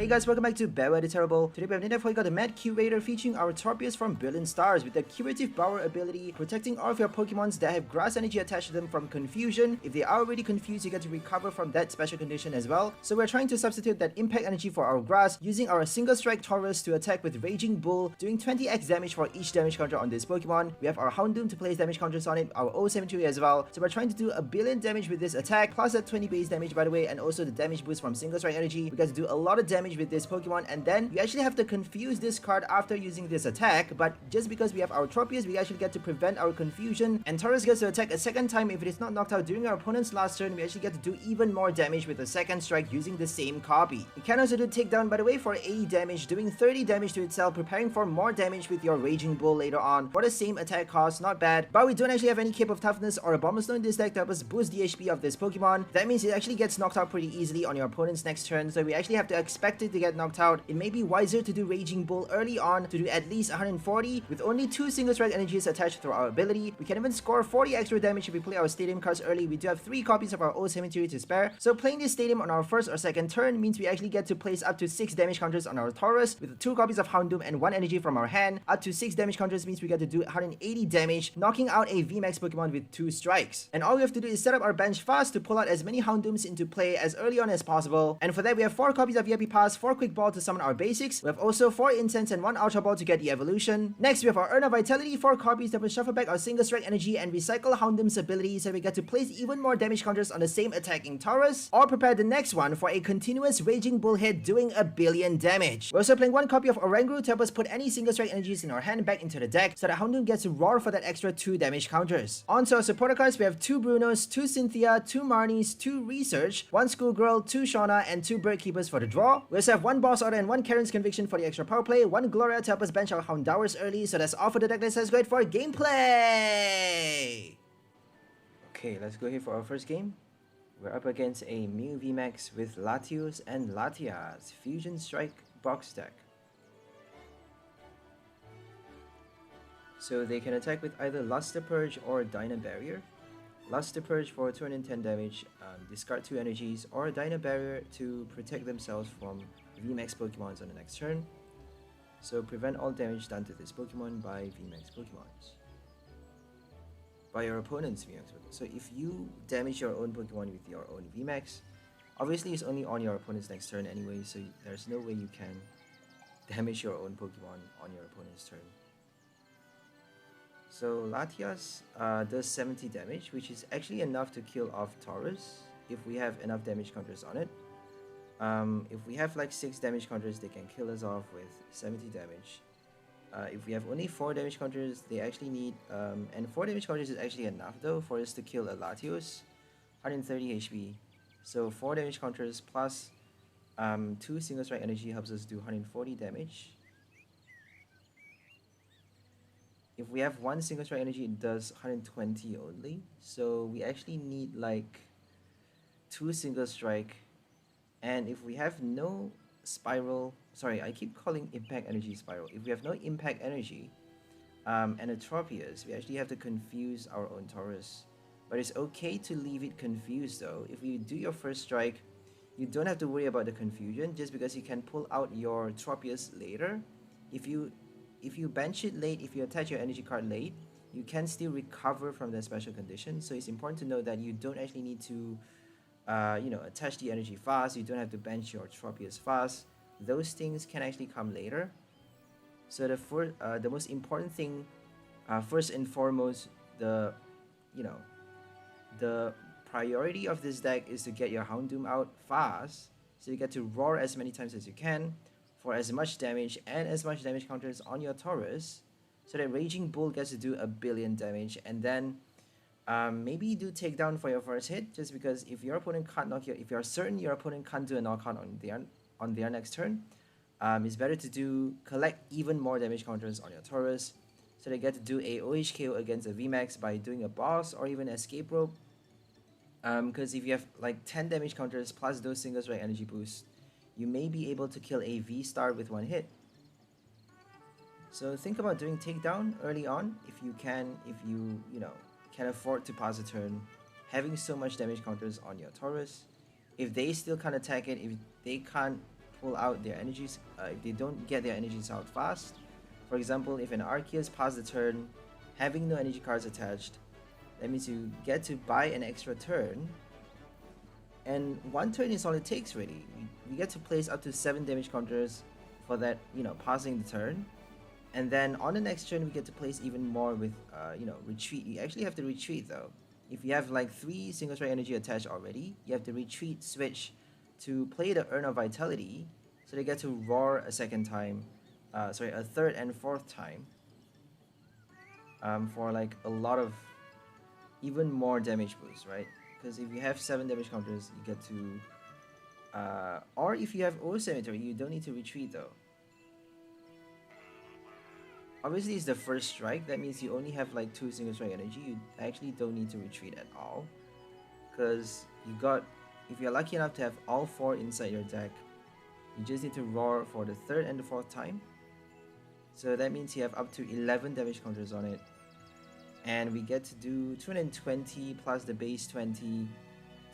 Hey guys, welcome back to 𝘿𝙬𝙠𝓻𝓪𝓽𝓸𝓻. Today we have for you got the Mad Q Raider featuring our Tropius from Brilliant Stars with the Curative Bower ability, protecting all of your Pokemons that have grass energy attached to them from confusion. If they are already confused, you get to recover from that special condition as well. So we're trying to substitute that impact energy for our grass, using our Single Strike Tauros to attack with Raging Bull, doing 20x damage for each damage counter on this Pokemon. We have our Houndoom to place damage counters on it, our 𝘿𝐿𝐴 as well. So we're trying to do a billion damage with this attack, plus that 20 base damage by the way, and also the damage boost from Single Strike energy. We get to do a lot of damage with this Pokemon, and then you actually have to confuse this card after using this attack, but just because we have our Tropius, we actually get to prevent our confusion, and Tauros gets to attack a second time. If it is not knocked out during our opponent's last turn, we actually get to do even more damage with a second strike using the same copy. You can also do takedown by the way for 80 damage, doing 30 damage to itself, preparing for more damage with your Raging Bull later on for the same attack cost. Not bad, but we don't actually have any Cape of Toughness or a Bombstone in this deck that was boost the HP of this Pokemon. That means it actually gets knocked out pretty easily on your opponent's next turn, so we actually have to expect it to get knocked out. It may be wiser to do Raging Bull early on to do at least 140 with only 2 Single Strike energies attached through our ability. We can even score 40 extra damage if we play our Stadium cards early. We do have 3 copies of our 𝘿𝐿𝐴 to spare, so playing this Stadium on our first or second turn means we actually get to place up to 6 damage counters on our Tauros with 2 copies of Houndoom and 1 energy from our hand. Up to 6 damage counters means we get to do 180 damage, knocking out a VMAX Pokemon with 2 strikes. And all we have to do is set up our bench fast to pull out as many Houndooms into play as early on as possible. And for that we have 4 copies of VIP Pass, 4 Quick Ball to summon our basics. We have also 4 Incense and 1 Ultra Ball to get the evolution. Next we have our Urn of Vitality, 4 copies that will shuffle back our Single Strike energy and recycle Houndoom's ability, so we get to place even more damage counters on the same attacking Tauros, or prepare the next one for a continuous Raging Bull hit doing a billion damage. We're also playing 1 copy of Oranguru to help us put any Single Strike energies in our hand back into the deck, so that Houndoom gets to roar for that extra 2 damage counters. On to our supporter cards, we have 2 Brunos, 2 Cynthia, 2 Marnies, 2 Research, 1 Schoolgirl, 2 Shauna, and 2 Bird Keepers for the draw. We also have 1 Boss Order and 1 Karen's Conviction for the extra power play, 1 Gloria to help us bench our Houndowers early. So that's all for the deck list. Let's go ahead for gameplay! Okay, let's go here for our first game. We're up against a Mew VMAX with Latios and Latias Fusion Strike box deck. So they can attack with either Luster Purge or Dyna Barrier. Luster Purge for 210 damage, discard 2 energies, or Dyna Barrier to protect themselves from VMAX Pokemons on the next turn. So prevent all damage done to this Pokemon by VMAX Pokemons. By your opponent's VMAX Pokemon. So if you damage your own Pokemon with your own VMAX, obviously it's only on your opponent's next turn anyway, so there's no way you can damage your own Pokemon on your opponent's turn. So Latias does 70 damage, which is actually enough to kill off Tauros if we have enough damage counters on it. If we have like 6 damage counters, they can kill us off with 70 damage. If we have only 4 damage counters, they actually need, and 4 damage counters is actually enough though for us to kill a Latios, 130 HP. So 4 damage counters plus 2 Single Strike energy helps us do 140 damage. If we have 1 Single Strike energy, it does 120 only. So we actually need like 2 Single Strike. And if we have no Spiral, sorry, I keep calling Impact Energy Spiral. If we have no Impact Energy and a Tropius, we actually have to confuse our own Tauros. But it's okay to leave it confused though. If you do your first strike, you don't have to worry about the confusion just because you can pull out your Tropius later. If you bench it late, if you attach your energy card late, you can still recover from the special condition. So it's important to know that you don't actually need to attach the energy fast. You don't have to bench your Tropius fast. Those things can actually come later. So the most important thing, first and foremost, the priority of this deck is to get your Houndoom out fast, so you get to roar as many times as you can for as much damage and as much damage counters on your Tauros, so that Raging Bull gets to do a billion damage, and then maybe do takedown for your first hit, just because if your opponent can't knock you, if you're certain your opponent can't do a knockout on their next turn, it's better to collect even more damage counters on your Tauros, so they get to do a 𝘿𝐿𝐴 against a VMAX by doing a boss or even escape rope. Because if you have like 10 damage counters plus those Single Strike energy boosts, you may be able to kill a VSTAR with 1 hit. So think about doing takedown early on if you can, if you can afford to pass a turn, having so much damage counters on your Tauros. If they still can't attack it, if they can't pull out their energies, if they don't get their energies out fast. For example, if an Arceus passes the turn, having no energy cards attached, that means you get to buy an extra turn. And one turn is all it takes really. You get to place up to 7 damage counters for that, you know, passing the turn. And then on the next turn, we get to place even more with, you know, retreat. You actually have to retreat though. If you have like 3 Single Strike energy attached already, you have to retreat, switch to play the Urn of Vitality, so they get to roar a second time, sorry, a third and fourth time, for like a lot of even more damage boost, right? Because if you have 7 damage counters, you get to, or if you have O Cemetery, you don't need to retreat though. Obviously, it's the first strike. That means you only have like 2 Single Strike energy. You actually don't need to retreat at all, because you got, if you're lucky enough to have all 4 inside your deck, you just need to roar for the 3rd and the 4th time. So that means you have up to 11 damage counters on it. And we get to do 220 plus the base 20,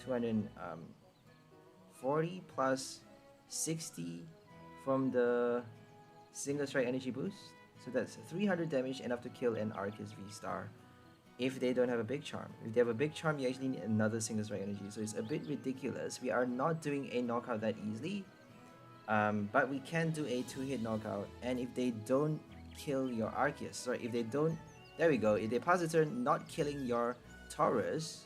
240 plus 60 from the Single Strike energy boost. So that's 300 damage enough to kill an Arceus VSTAR if they don't have a big charm. If they have a big charm, you actually need another Single Strike energy. So it's a bit ridiculous. We are not doing a knockout that easily. But we can do a 2-hit knockout. And if they don't kill your Arceus, sorry, if they don't, there we go, if they pass the turn not killing your Tauros,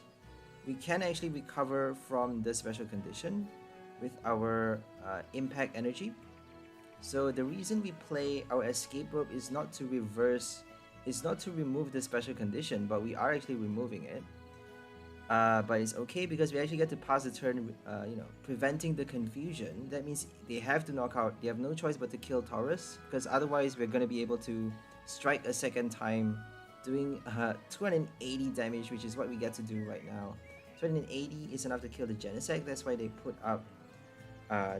we can actually recover from the special condition with our impact energy. So the reason we play our escape rope is not to reverse, is not to remove the special condition, but we are actually removing it. But it's okay because we actually get to pass the turn, you know, preventing the confusion. That means they have to knock out, they have no choice but to kill Tauros, because otherwise we're going to be able to strike a second time, doing 280 damage, which is what we get to do right now. 280 is enough to kill the Genesect. That's why they put up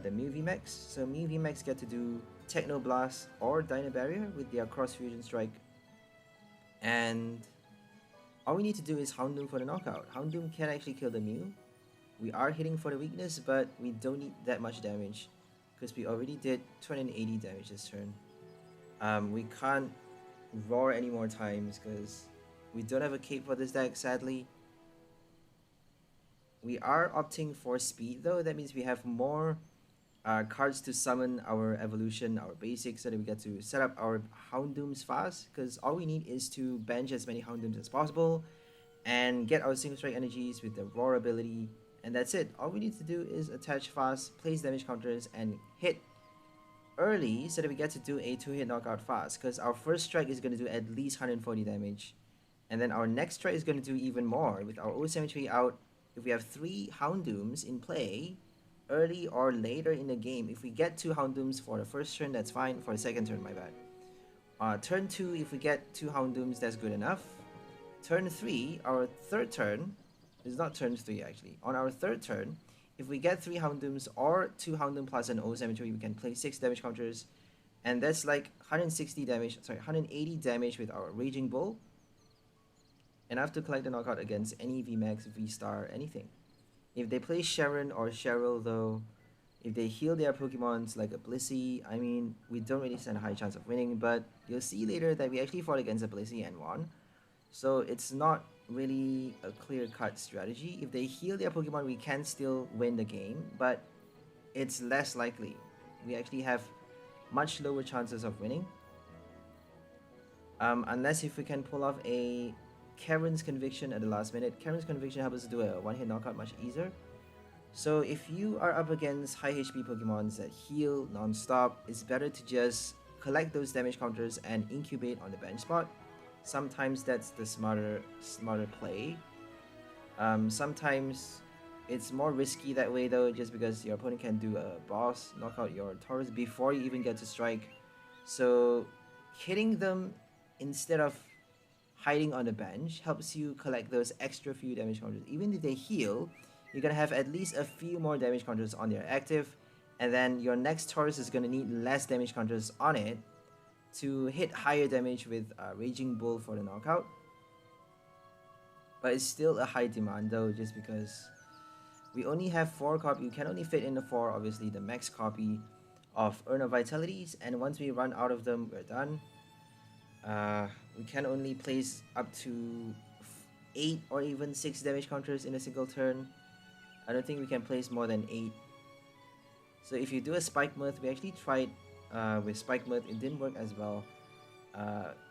the Mew VMAX. So Mew VMAX get to do Techno Blast or Dino Barrier with their Cross Fusion Strike. And all we need to do is Houndoom for the knockout. Houndoom can actually kill the Mew. We are hitting for the weakness, but we don't need that much damage because we already did 280 damage this turn. We can't roar any more times because we don't have a cape for this deck, sadly. We are opting for speed though. That means we have more cards to summon our evolution, our basics, so that we get to set up our Houndooms fast, because all we need is to bench as many Houndooms as possible and get our Single Strike energies with the roar ability, and that's it. All we need to do is attach fast, place damage counters, and hit early so that we get to do a 2-hit knockout fast, because our first strike is going to do at least 140 damage, and then our next strike is going to do even more with our O Cemetery out. If we have 3 Houndooms in play early or later in the game, if we get 2 Houndooms for the first turn, that's fine. For the second turn, my bad. Turn 2, if we get 2 Houndooms, that's good enough. Turn 3, our third turn, it's not turn 3 actually. On our third turn, if we get 3 Houndooms or 2 Houndoom plus an O Cemetery, we can play 6 damage counters, and that's like 160 damage, sorry, 180 damage with our Raging Bull. Enough to collect the knockout against any VMAX, VSTAR, anything. If they play Sharon or Cheryl though, if they heal their Pokemons like a Blissey, I mean, we don't really stand a high chance of winning, but you'll see later that we actually fought against a Blissey and won. So it's not really a clear-cut strategy. If they heal their Pokemon, we can still win the game, but it's less likely. We actually have much lower chances of winning. Unless if we can pull off a Karen's Conviction at the last minute. Karen's Conviction helps us to do a 1-hit knockout much easier. So if you are up against high HP Pokemons that heal non-stop, it's better to just collect those damage counters and incubate on the bench spot. Sometimes that's the smarter play. Sometimes it's more risky that way though, just because your opponent can do a boss, knock out your Tauros before you even get to strike. So hitting them instead of hiding on the bench helps you collect those extra few damage counters. Even if they heal, you're gonna have at least a few more damage counters on their active, and then your next Tauros is gonna need less damage counters on it to hit higher damage with Raging Bull for the knockout. But it's still a high demand though, just because we only have 4 copies. You can only fit in the 4, obviously the max copy. of Urn of Vitalities, and once we run out of them, we're done. We can only place up to 8 or even 6 damage counters in a single turn. I don't think we can place more than 8. So if you do a Spike Mirth, we actually tried with Spike Mirth, it didn't work as well.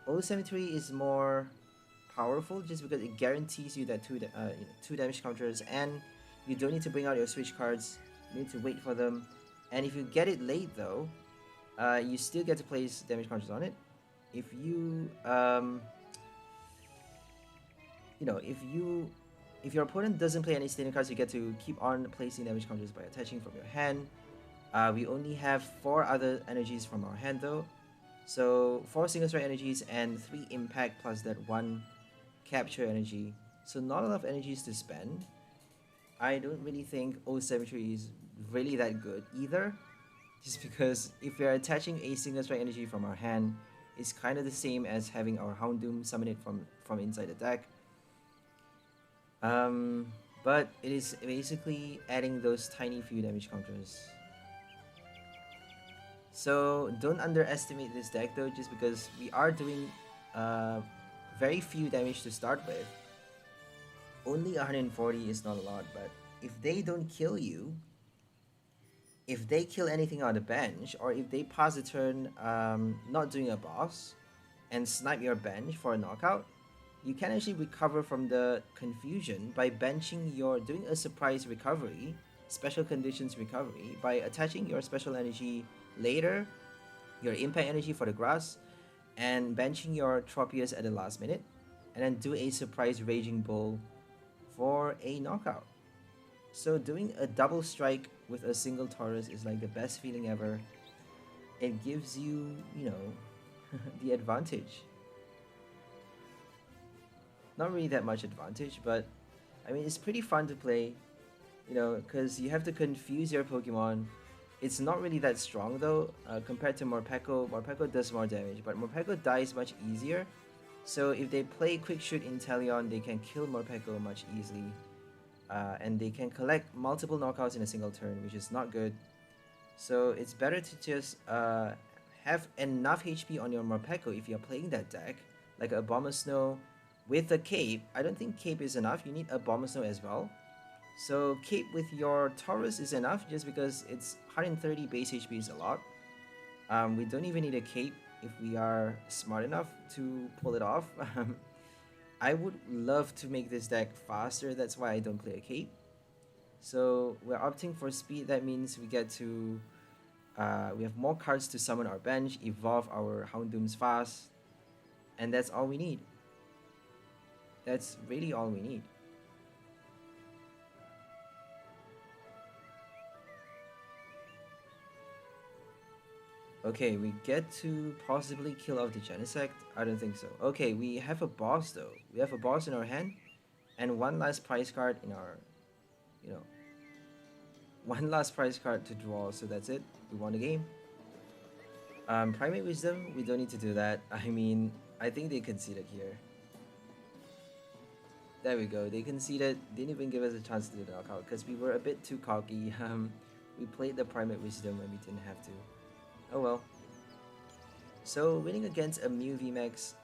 Old Cemetery is more powerful just because it guarantees you that 2 damage counters, and you don't need to bring out your switch cards. You need to wait for them, and if you get it late though, you still get to place damage counters on it. If you if your opponent doesn't play any standing cards, you get to keep on placing damage counters by attaching from your hand. We only have 4 other energies from our hand though, so 4 single strike energies and 3 impact plus that 1 capture energy, so not enough energies to spend. I don't really think Old Cemetery is really that good either, just because if we're attaching a single strike energy from our hand, it's kind of the same as having our Houndoom summon it from inside the deck. But it is basically adding those tiny few damage counters. So don't underestimate this deck though, just because we are doing very few damage to start with. Only 140 is not a lot, but if they don't kill you, if they kill anything on the bench, or if they pass a turn not doing a boss and snipe your bench for a knockout, you can actually recover from the confusion by doing a surprise recovery, special conditions recovery, by attaching your special energy later, your impact energy for the grass, and benching your Tropius at the last minute, and then do a surprise Raging Bull for a knockout. So doing a double strike with a single Tauros is like the best feeling ever. It gives you, the advantage. Not really that much advantage, but I mean, it's pretty fun to play, because you have to confuse your Pokemon. It's not really that strong though, compared to Morpeko. Morpeko does more damage, but Morpeko dies much easier. So if they play Quick Shoot Inteleon, they can kill Morpeko much easily. And they can collect multiple knockouts in a single turn, which is not good. So it's better to just have enough HP on your Morpeko if you're playing that deck, like a Abomasnow with a Cape. I don't think Cape is enough, you need a Abomasnow as well. So Cape with your Tauros is enough, just because it's 130 base HP is a lot. We don't even need a Cape if we are smart enough to pull it off. I would love to make this deck faster, that's why I don't play a Cape. So we're opting for speed, that means we get to we have more cards to summon our bench, evolve our Houndooms fast, and that's all we need. That's really all we need. Okay, we get to possibly kill off the Genesect. I don't think so. Okay, we have a boss though. We have a boss in our hand, and one last prize card in our, one last prize card to draw. So that's it. We won the game. Primate Wisdom, we don't need to do that. I mean, I think they conceded here. There we go. They conceded. Didn't even give us a chance to do the knockout because we were a bit too cocky. We played the Primate Wisdom when we didn't have to. Oh well. So winning against a Mew VMAX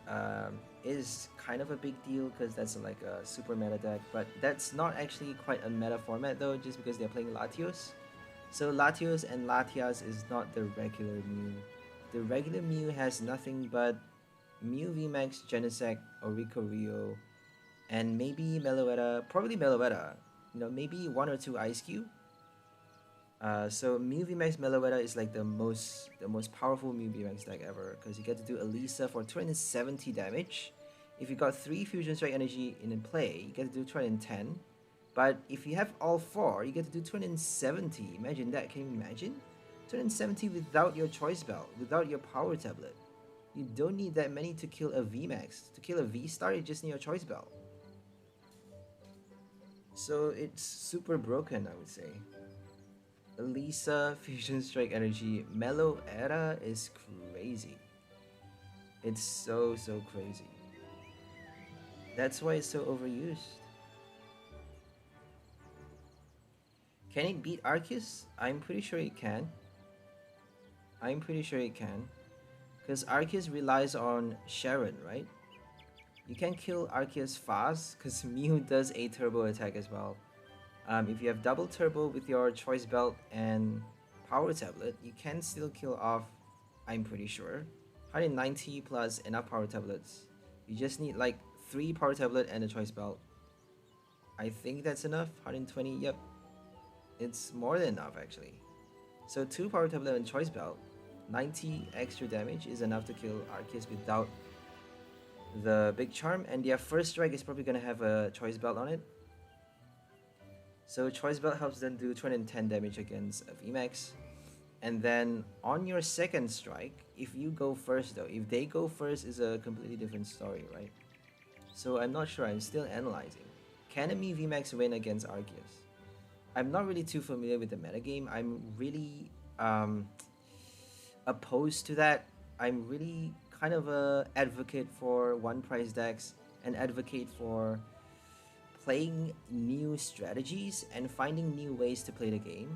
is kind of a big deal because that's like a super meta deck, but that's not actually quite a meta format though, just because they're playing Latios. So Latios and Latias is not the regular Mew. The regular Mew has nothing but Mew VMAX, Genesect, Oricorio, and maybe Meloetta, probably Meloetta, maybe 1 or 2 Ice Cube. So Mew VMAX Meloetta is like the most powerful Mew VMAX deck ever, because you get to do Elisa for 270 damage. If you got 3 Fusion Strike energy in play, you get to do 210. But if you have all 4, you get to do 270. Imagine that, can you imagine? 270 without your Choice Belt, without your Power Tablet. You don't need that many to kill a VMAX. To kill a VSTAR, you just need your Choice Belt. So it's super broken, I would say. Elisa, Fusion Strike Energy, Meloetta is crazy. It's so crazy. That's why it's so overused. Can it beat Arceus? I'm pretty sure it can. I'm pretty sure it can. Because Arceus relies on Sharon, right? You can kill Arceus fast because Mew does a turbo attack as well. If you have double turbo with your choice belt and power tablet, you can still kill off, I'm pretty sure, 190 plus enough power tablets. You just need like 3 power tablet and a choice belt. I think that's enough. 120, yep. It's more than enough actually. So 2 power tablet and choice belt, 90 extra damage is enough to kill Arceus without the big charm, and their first strike is probably gonna have a choice belt on it. So choice belt helps them do 210 damage against a VMAX. And then on your second strike, if you go first though, if they go first is a completely different story, right? So I'm not sure, I'm still analyzing. Can a Mii VMAX win against Arceus? I'm not really too familiar with the metagame. I'm really opposed to that. I'm really kind of a advocate for one price decks and advocate for playing new strategies and finding new ways to play the game,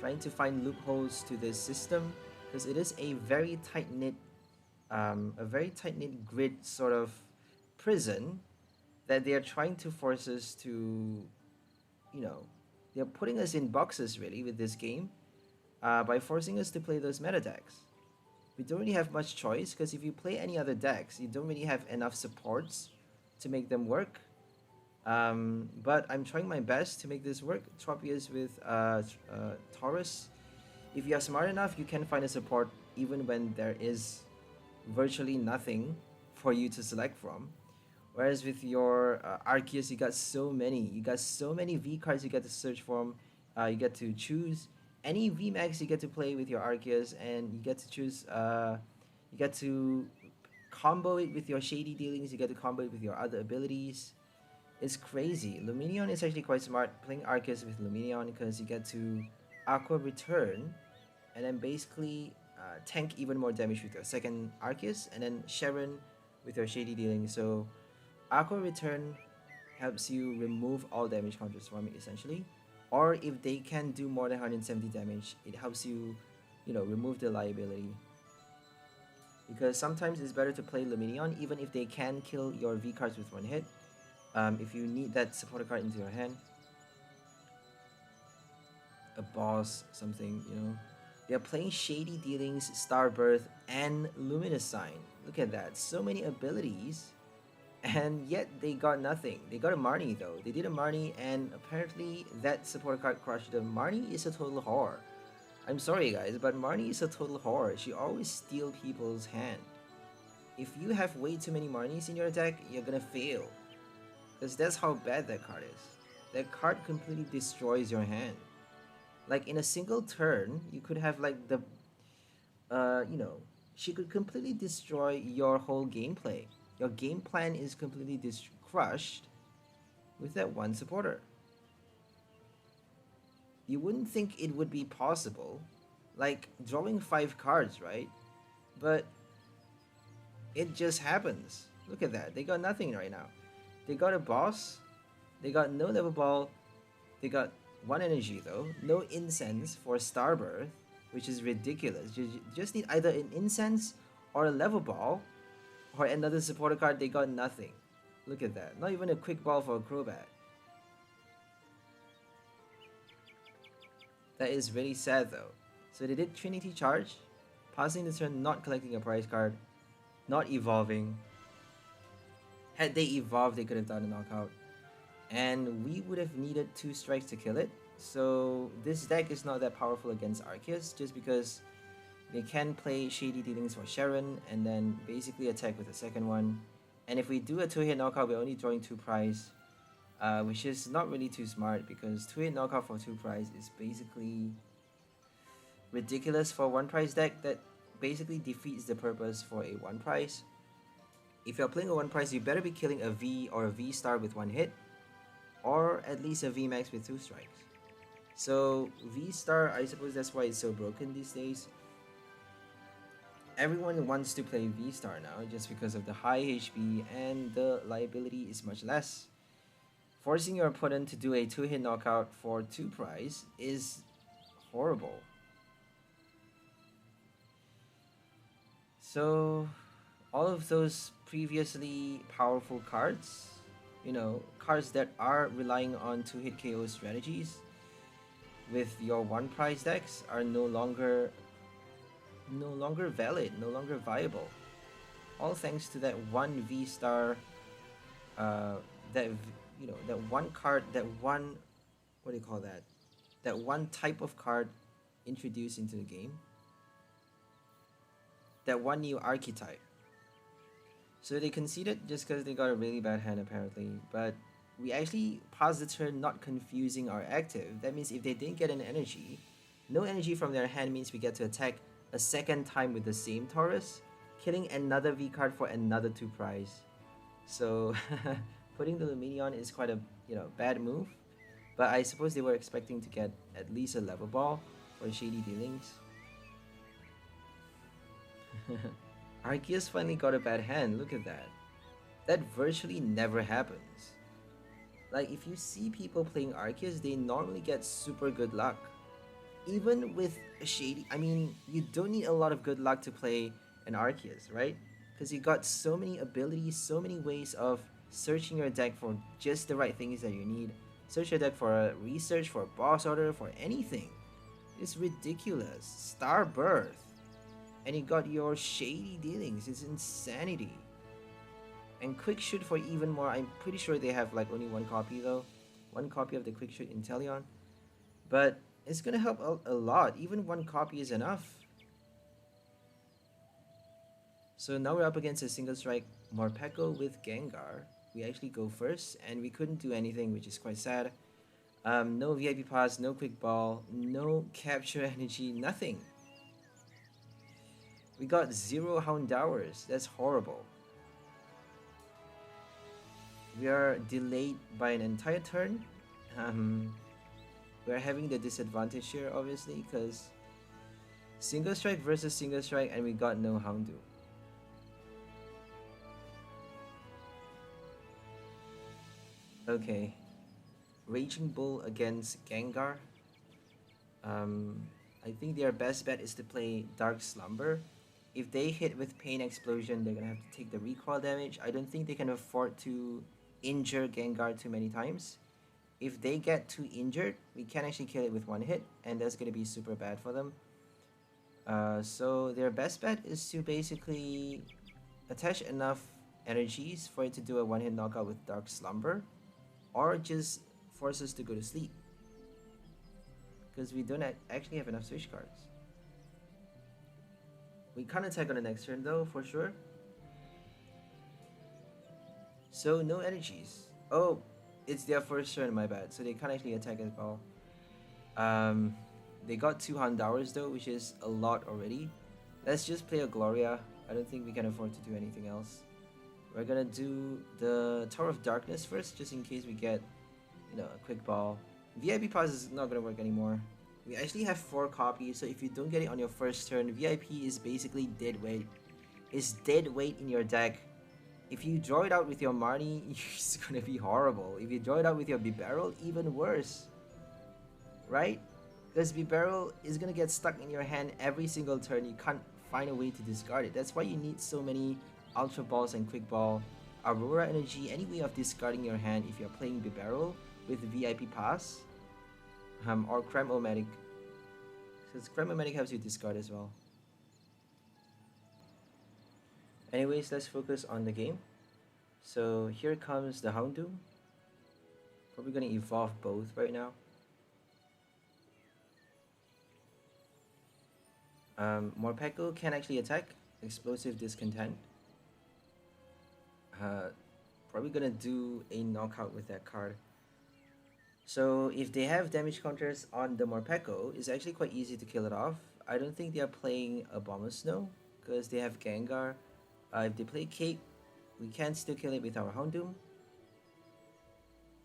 trying to find loopholes to this system, because it is a very tight-knit grid sort of prison that they are trying to force us to, you know, they're putting us in boxes really with this game by forcing us to play those meta decks. We don't really have much choice, because if you play any other decks, you don't really have enough supports to make them work. But I'm trying my best to make this work. Tropius with Tauros. If you are smart enough, you can find a support even when there is virtually nothing for you to select from. Whereas with your Arceus, you got so many V cards you get to search from. You get to choose any VMAX you get to play with your Arceus, and you get to choose. You get to combo it with your shady dealings. You get to combo it with your other abilities. It's crazy. Lumineon is actually quite smart playing Arceus with Lumineon, because you get to Aqua Return and then basically tank even more damage with your second Arceus, and then Sharon with your shady dealing. So Aqua Return helps you remove all damage counters from it essentially. Or if they can do more than 170 damage, it helps you, remove the liability. Because sometimes it's better to play Lumineon even if they can kill your V cards with one hit. If you need that supporter card into your hand, a boss, something, They're playing Shady Dealings, Star Birth, and Luminous Sign. Look at that, so many abilities, and yet they got nothing. They got a Marnie though. They did a Marnie, and apparently that supporter card crushed them. Marnie is a total whore. I'm sorry guys, but Marnie is a total whore. She always steals people's hand. If you have way too many Marnies in your deck, you're gonna fail. Because that's how bad that card is. That card completely destroys your hand. Like in a single turn, you could have like she could completely destroy your whole gameplay. Your game plan is completely crushed with that one supporter. You wouldn't think it would be possible, like drawing 5 cards, right? But it just happens. Look at that. They got nothing right now. They got a boss, they got no level ball, they got 1 energy though, no incense for Starbirth, which is ridiculous. You just need either an incense or a level ball or another supporter card. They got nothing. Look at that, not even a quick ball for a Crobat. That is really sad though. So they did Trinity Charge, passing the turn, not collecting a prize card, not evolving. Had they evolved, they could have done a knockout. And we would have needed 2 strikes to kill it. So this deck is not that powerful against Arceus, just because they can play Shady Dealings for Sharon and then basically attack with the second one. And if we do a 2-hit knockout, we're only drawing 2 prize, which is not really too smart, because 2-hit knockout for 2 prize is basically ridiculous for 1 prize deck. That basically defeats the purpose for a 1 prize. If you're playing a 1 prize, you better be killing a V or a V-Star with 1 hit, or at least a VMAX with 2 strikes. So V-Star, I suppose that's why it's so broken these days. Everyone wants to play V-Star now just because of the high HP and the liability is much less. Forcing your opponent to do a 2-hit knockout for 2 prize is horrible. So all of those previously powerful cards, cards that are relying on 2-hit KO strategies with your one prize decks are no longer valid, no longer viable. All thanks to that one VSTAR, that that one card, that one, what do you call that? That one type of card introduced into the game. That one new archetype. So they conceded just because they got a really bad hand apparently, but we actually paused the turn not confusing our active. That means if they didn't get an energy, no energy from their hand means we get to attack a second time with the same Tauros, killing another V card for another 2 prize. So putting the Lumineon is quite a bad move, but I suppose they were expecting to get at least a level ball for shady dealings. Arceus finally got a bad hand, look at that. That virtually never happens. Like, if you see people playing Arceus, they normally get super good luck. Even with a shady, I mean, you don't need a lot of good luck to play an Arceus, right? Because you got so many abilities, so many ways of searching your deck for just the right things that you need. Search your deck for a research, for a boss order, for anything. It's ridiculous. Star Birth. And you got your shady dealings. It's insanity. And Quick Shoot for even more. I'm pretty sure they have like only one copy though. One copy of the Quick Shoot Inteleon. But it's gonna help a lot. Even one copy is enough. So now we're up against a Single Strike Morpeko with Gengar. We actually go first and we couldn't do anything, which is quite sad. No VIP pass, no quick ball, no capture energy, nothing. We got 0 Houndowers. That's horrible. We are delayed by an entire turn. We're having the disadvantage here, obviously, because Single Strike versus Single Strike, and we got no Houndoom. Okay. Raging Bull against Gengar. I think their best bet is to play Dark Slumber. If they hit with Pain Explosion, they're gonna have to take the recoil damage. I don't think they can afford to injure Gengar too many times. If they get too injured, we can actually kill it with one hit, and that's gonna be super bad for them. So their best bet is to basically attach enough energies for it to do a one-hit knockout with Dark Slumber, or just force us to go to sleep. Because we don't actually have enough switch cards. We can't attack on the next turn though, for sure. So no energies. Oh, it's their first turn, my bad. So they can't actually attack as well. They got 2 Houndowers though, which is a lot already. Let's just play a Gloria. I don't think we can afford to do anything else. We're gonna do the Tower of Darkness first, just in case we get, a quick ball. VIP pass is not gonna work anymore. We actually have 4 copies, so if you don't get it on your first turn, VIP is basically dead weight. It's dead weight in your deck. If you draw it out with your Marnie, it's gonna be horrible. If you draw it out with your Bibarel, even worse. Right? Because Bibarel is gonna get stuck in your hand every single turn. You can't find a way to discard it. That's why you need so many Ultra Balls and Quick Ball, Aurora Energy, any way of discarding your hand if you're playing Bibarel with VIP Pass. Or Cram-O-Matic. Because Cram-O-Matic helps you discard as well. Anyways, let's focus on the game. So here comes the Houndoom. Probably gonna evolve both right now. Morpeko can actually attack. Explosive Discontent. Probably gonna do a knockout with that card. So if they have damage counters on the Morpeko, it's actually quite easy to kill it off. I don't think they are playing a Abomasnow because they have Gengar. If they play Cape, we can still kill it with our Houndoom.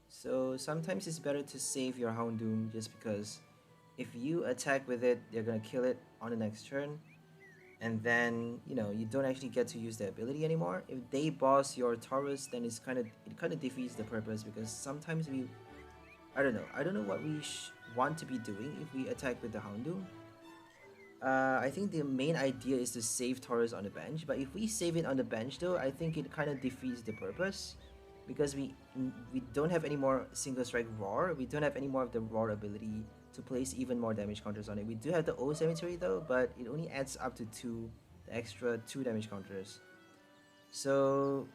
So sometimes it's better to save your Houndoom just because if you attack with it, they're gonna kill it on the next turn. And then, you don't actually get to use the ability anymore. If they boss your Tauros, then it kind of defeats the purpose because sometimes I don't know what we want to be doing if we attack with the Houndoom. I think the main idea is to save Tauros on the bench, but if we save it on the bench though, I think it kind of defeats the purpose. Because we don't have any more Single Strike Roar, we don't have any more of the Roar ability to place even more damage counters on it. We do have the O Cemetery though, but it only adds up to 2, the extra 2 damage counters. So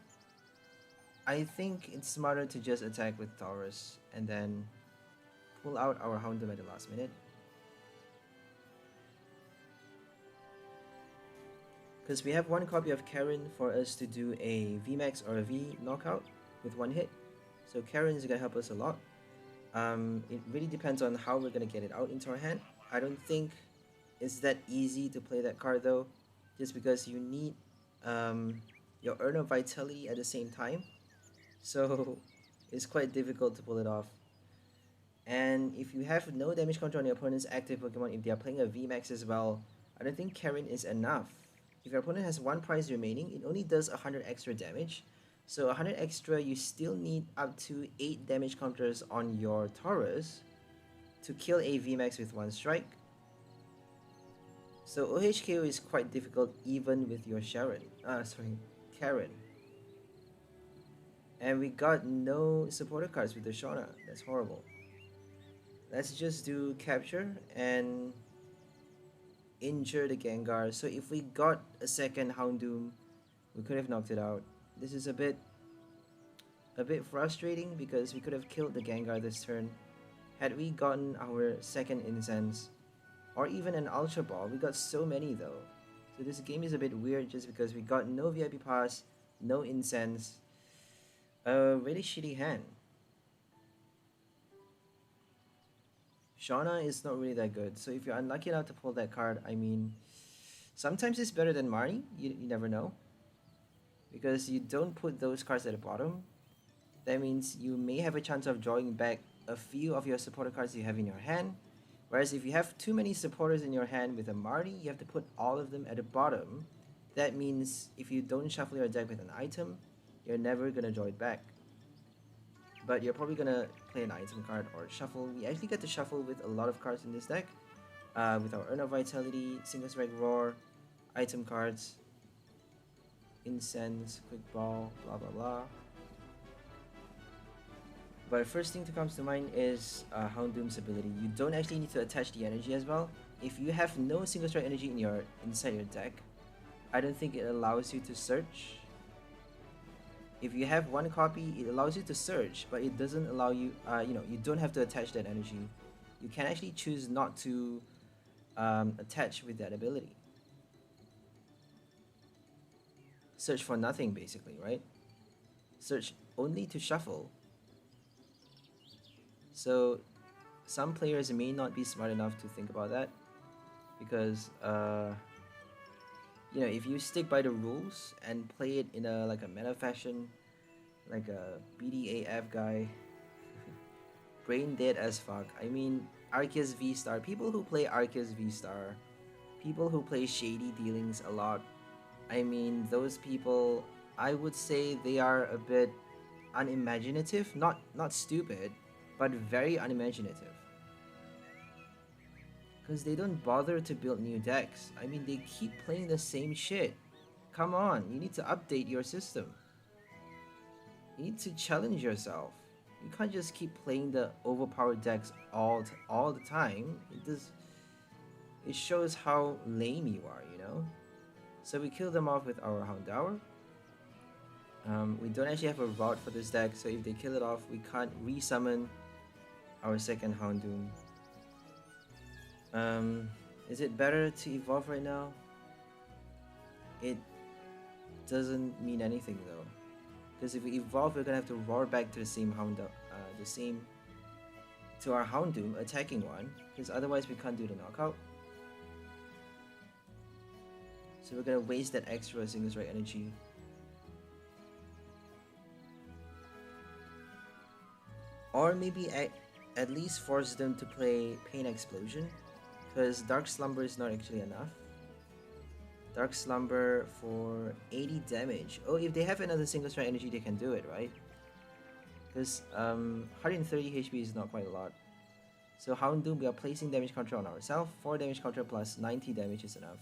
I think it's smarter to just attack with Tauros and then pull out our Houndoom at the last minute. Because we have one copy of Karen for us to do a VMAX or a V knockout with 1 hit. So Karen is going to help us a lot. It really depends on how we're going to get it out into our hand. I don't think it's that easy to play that card though, just because you need your Urn of Vitality at the same time. So it's quite difficult to pull it off. And if you have no damage counter on your opponent's active Pokemon, if they are playing a VMAX as well, I don't think Karen is enough. If your opponent has 1 prize remaining, it only does 100 extra damage. So 100 extra, you still need up to 8 damage counters on your Tauros to kill a VMAX with 1 strike. So 𝑘𝐿𝐻 is quite difficult even with your Karen. And we got no supporter cards with the Shauna. That's horrible. Let's just do capture and injure the Gengar. So if we got a second Houndoom, we could have knocked it out. This is a bit frustrating because we could have killed the Gengar this turn. Had we gotten our second Incense or even an Ultra Ball, we got so many though. So this game is a bit weird just because we got no VIP Pass, no Incense. A really shitty hand. Shauna is not really that good, so if you're unlucky enough to pull that card, I mean, sometimes it's better than Marnie, you never know. Because you don't put those cards at the bottom. That means you may have a chance of drawing back a few of your supporter cards you have in your hand. Whereas if you have too many supporters in your hand with a Marnie, you have to put all of them at the bottom. That means if you don't shuffle your deck with an item, you're never gonna draw it back. But you're probably gonna play an item card or shuffle. We actually get to shuffle with a lot of cards in this deck. With our Urn of Vitality, Single Strike Roar, item cards, Incense, Quick Ball, blah blah blah. But first thing that comes to mind is Houndoom's ability. You don't actually need to attach the energy as well. If you have no Single Strike energy inside your deck, I don't think it allows you to search. If you have 1 copy, it allows you to search, but it doesn't allow you, you don't have to attach that energy. You can actually choose not to attach with that ability. Search for nothing, basically, right? Search only to shuffle. So some players may not be smart enough to think about that, because if you stick by the rules and play it in a meta fashion, like a BDAF guy, brain dead as fuck. I mean, Arceus VSTAR, people who play Arceus VSTAR, people who play shady dealings a lot, I mean, those people, I would say they are a bit unimaginative, not stupid, but very unimaginative. Because they don't bother to build new decks. I mean, they keep playing the same shit. Come on, you need to update your system. You need to challenge yourself. You can't just keep playing the overpowered decks all the time. It shows how lame you are, you know? So we kill them off with our Houndour. We don't actually have a route for this deck, so if they kill it off, we can't resummon our second Houndoom. Is it better to evolve right now? It doesn't mean anything though, because if we evolve, we're gonna have to roar back to the same to our Houndoom, attacking one, because otherwise we can't do the knockout. So we're gonna waste that extra Single Strike energy. Or maybe at least force them to play Pain Explosion, because Dark Slumber is not actually enough. Dark Slumber for 80 damage. Oh, if they have another Single Strike energy, they can do it, right? Because 130 HP is not quite a lot. So Houndoom, we are placing damage counter on ourselves. 4 damage counter plus 90 damage is enough.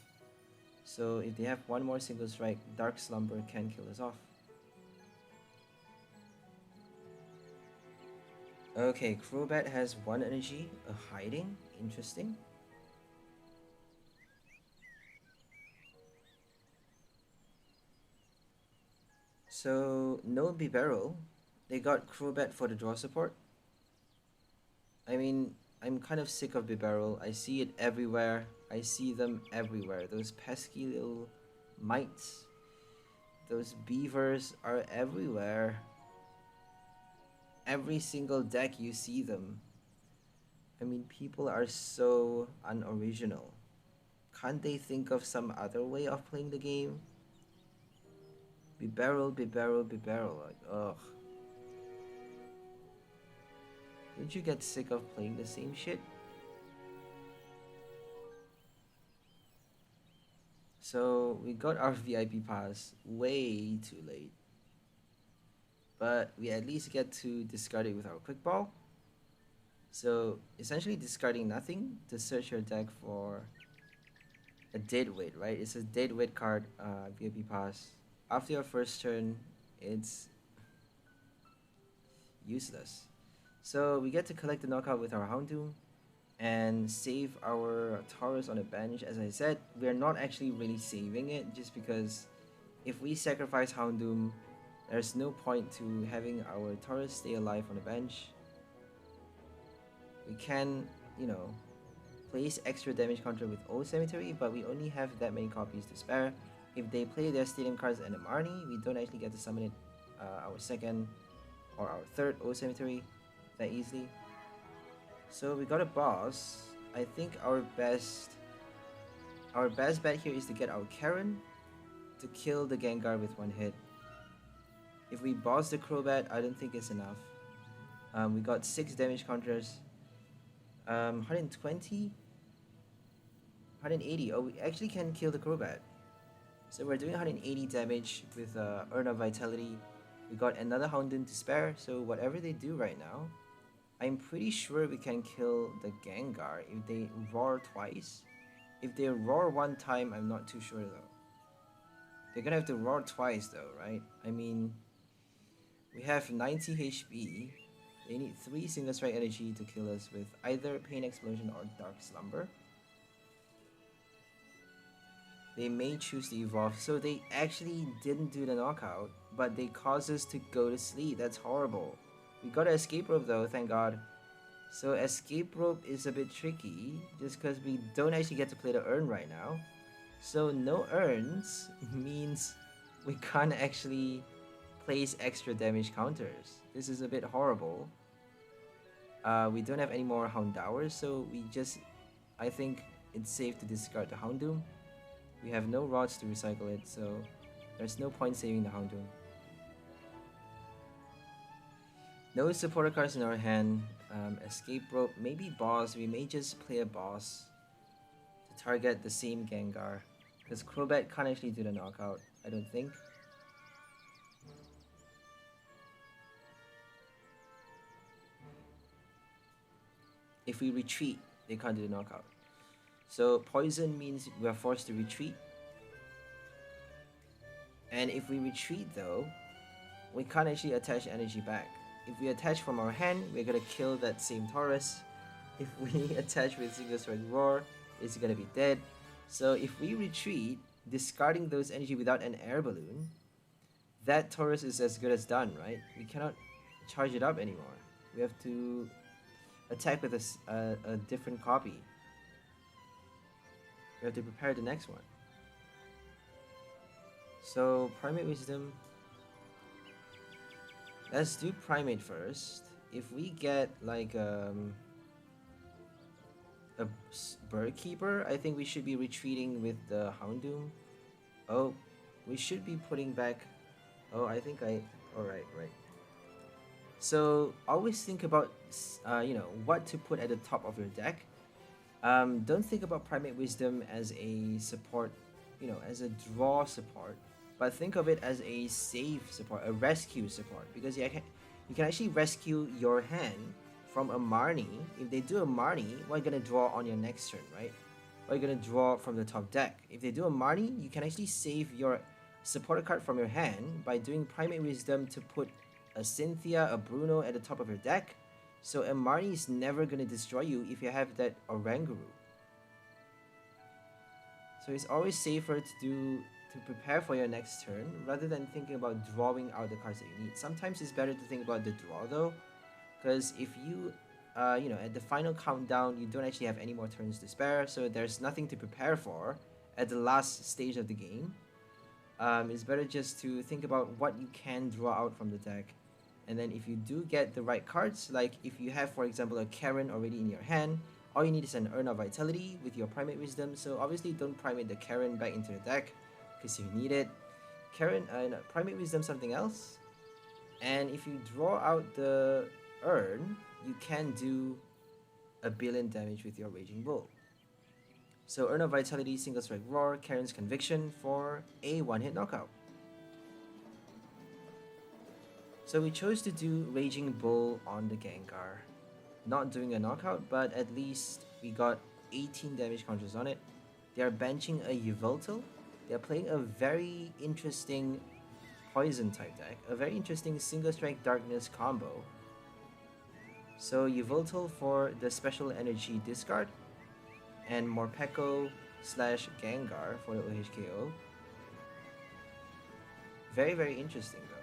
So if they have one more single strike, Dark Slumber can kill us off. Okay, Crobat has 1 energy, a hiding, interesting. So no Bibarel, they got Crobat for the draw support. I mean, I'm kind of sick of Bibarel. I see it everywhere. I see them everywhere. Those pesky little mites. Those beavers are everywhere. Every single deck you see them. I mean, people are so unoriginal. Can't they think of some other way of playing the game? Bibarel, Bibarel, Bibarel. Like, ugh. Don't you get sick of playing the same shit? So we got our VIP pass way too late. But we at least get to discard it with our quick ball. So essentially discarding nothing to search your deck for a dead weight, right? It's a dead weight card, VIP pass. After your first turn, it's useless. So we get to collect the knockout with our Houndoom and save our Tauros on the bench. As I said, we're not actually really saving it just because if we sacrifice Houndoom, there's no point to having our Tauros stay alive on the bench. We can, you know, place extra damage counter with Old Cemetery, but we only have that many copies to spare. If they play their Stadium cards and a Marnie, we don't actually get to summon it, our second or our third Old Cemetery that easily. So we got a boss. I think our best bet here is to get our Karen to kill the Gengar with 1 hit. If we boss the Crobat, I don't think it's enough. We got 6 damage counters. 120? 180. Oh, we actually can kill the Crobat. So we're doing 180 damage with Urn of Vitality. We got another Houndoom to spare, so whatever they do right now, I'm pretty sure we can kill the Gengar if they roar twice. If they roar 1 time, I'm not too sure though. They're gonna have to roar twice though, right? I mean, we have 90 HP. They need 3 single strike energy to kill us with either Pain Explosion or Dark Slumber. They may choose to evolve, so they actually didn't do the knockout, but they caused us to go to sleep. That's horrible. We got an escape rope though, thank god. So escape rope is a bit tricky, just because we don't actually get to play the urn right now. So no urns means we can't actually place extra damage counters. This is a bit horrible. We don't have any more Houndowers, so I think it's safe to discard the Houndoom. We have no rods to recycle it, so there's no point saving the Houndoom. No supporter cards in our hand. Escape rope, maybe boss. We may just play a boss to target the same Gengar, because Crobat can't actually do the knockout, I don't think. If we retreat, they can't do the knockout. So poison means we are forced to retreat. And if we retreat though, we can't actually attach energy back. If we attach from our hand, we're gonna kill that same Tauros. If we attach with Single Strike Roar, it's gonna be dead. So if we retreat, discarding those energy without an air balloon, that Tauros is as good as done, right? We cannot charge it up anymore. We have to attack with a different copy. We have to prepare the next one. So Primate Wisdom. Let's do Primate first. If we get like a Bird Keeper, I think we should be retreating with the Houndoom. Oh, we should be putting back. Oh, I think alright, right. So always think about you know, what to put at the top of your deck. Don't think about Primate Wisdom as a support, you know, as a draw support, but think of it as a save support, a rescue support, because you can actually rescue your hand from a Marnie, if they do a Marnie, what are you going to draw on your next turn, right? What are you going to draw from the top deck? If they do a Marnie, you can actually save your supporter card from your hand by doing Primate Wisdom to put a Cynthia, a Bruno at the top of your deck. So a Marnie is never going to destroy you if you have that Oranguru. So it's always safer to prepare for your next turn rather than thinking about drawing out the cards that you need. Sometimes it's better to think about the draw though, because if you, you know, at the final countdown, you don't actually have any more turns to spare, so there's nothing to prepare for at the last stage of the game. It's better just to think about what you can draw out from the deck. And then if you do get the right cards, like if you have, for example, a Karen already in your hand, all you need is an Urn of Vitality with your Primate Wisdom. So obviously don't Primate the Karen back into the deck because you need it. Karen, no, Primate Wisdom something else. And if you draw out the Urn, you can do 1 billion damage with your Raging Bull. So Urn of Vitality, Single Strike Roar, Karen's Conviction for a one-hit knockout. So we chose to do Raging Bull on the Gengar. Not doing a knockout, but at least we got 18 damage counters on it. They are benching a Yveltal. They are playing a very interesting poison type deck. A very interesting Single Strike Darkness combo. So Yveltal for the special energy discard. And Morpeko / Gengar for the 𝐿𝐿𝐻𝐿𝐿𝐻𝐿. Very, very interesting though.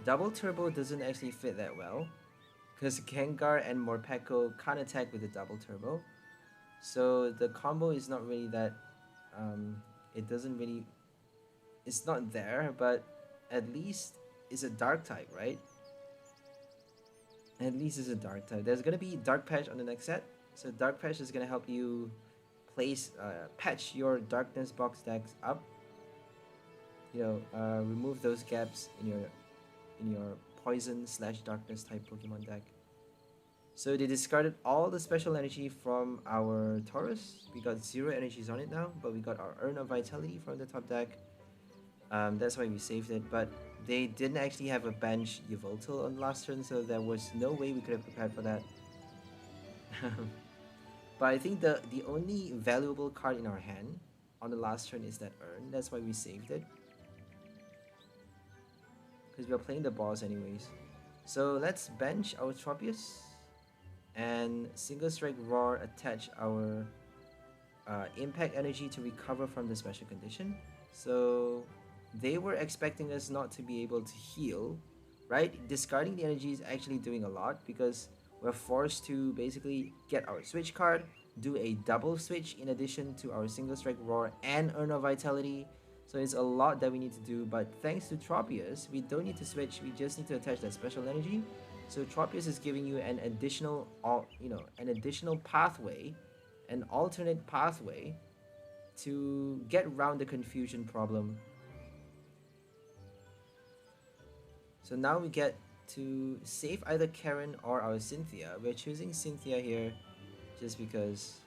Double Turbo doesn't actually fit that well, because Gengar and Morpeko can't attack with the Double Turbo. So the combo is not really that, it's not there, but at least it's a Dark type, right? At least it's a Dark type. There's going to be Dark Patch on the next set. So Dark Patch is going to help you place, patch your Darkness box decks up. You know, remove those gaps in your poison / darkness type Pokemon deck. So they discarded all the special energy from our Tauros. We got 0 energies on it now, but we got our Urn of Vitality from the top deck. That's why we saved it, but they didn't actually have a bench Yveltal on the last turn, so there was no way we could have prepared for that. But I think the only valuable card in our hand on the last turn is that Urn. That's why we saved it, because we're playing the boss anyways. So let's bench our Tropius and Single Strike Roar, attach our Impact Energy to recover from the special condition. So they were expecting us not to be able to heal, right? Discarding the energy is actually doing a lot because we're forced to basically get our switch card, do a double switch in addition to our Single Strike Roar and Urn of Vitality. So it's a lot that we need to do, but thanks to Tropius, we don't need to switch, we just need to attach that special energy. So Tropius is giving you an additional, an additional pathway, an alternate pathway to get around the confusion problem. So now we get to save either Karen or our Cynthia. We're choosing Cynthia here just because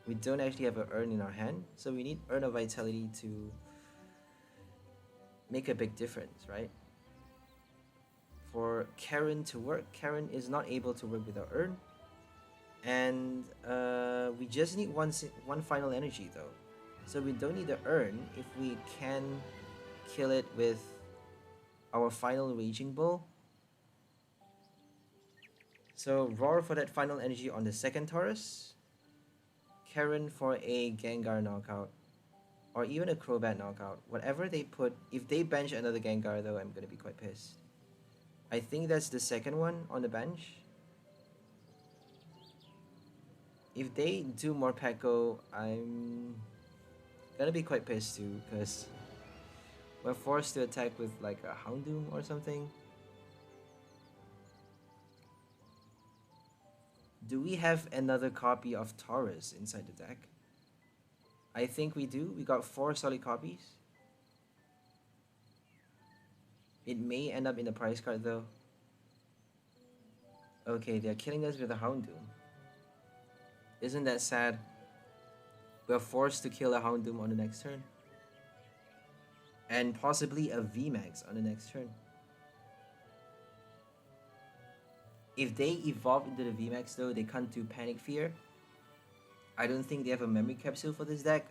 we don't actually have an Urn in our hand, so we need Urn of Vitality to make a big difference, right? For Karen to work, Karen is not able to work without Urn, and we just need one final energy though, so we don't need the Urn if we can kill it with our final Raging Bull. So Roar for that final energy on the second Tauros, Karen for a Gengar knockout, or even a Crobat knockout. Whatever they put, if they bench another Gengar though, I'm gonna be quite pissed. I think that's the second one on the bench. If they do Morpeko, I'm gonna be quite pissed too, because we're forced to attack with like a Houndoom or something. Do we have another copy of Tauros inside the deck? I think we do. We got 4 solid copies. It may end up in the prize card though. Okay, they're killing us with a Houndoom. Isn't that sad? We're forced to kill a Houndoom on the next turn. And possibly a VMAX on the next turn. If they evolve into the VMAX though, they can't do Panic Fear. I don't think they have a memory capsule for this deck.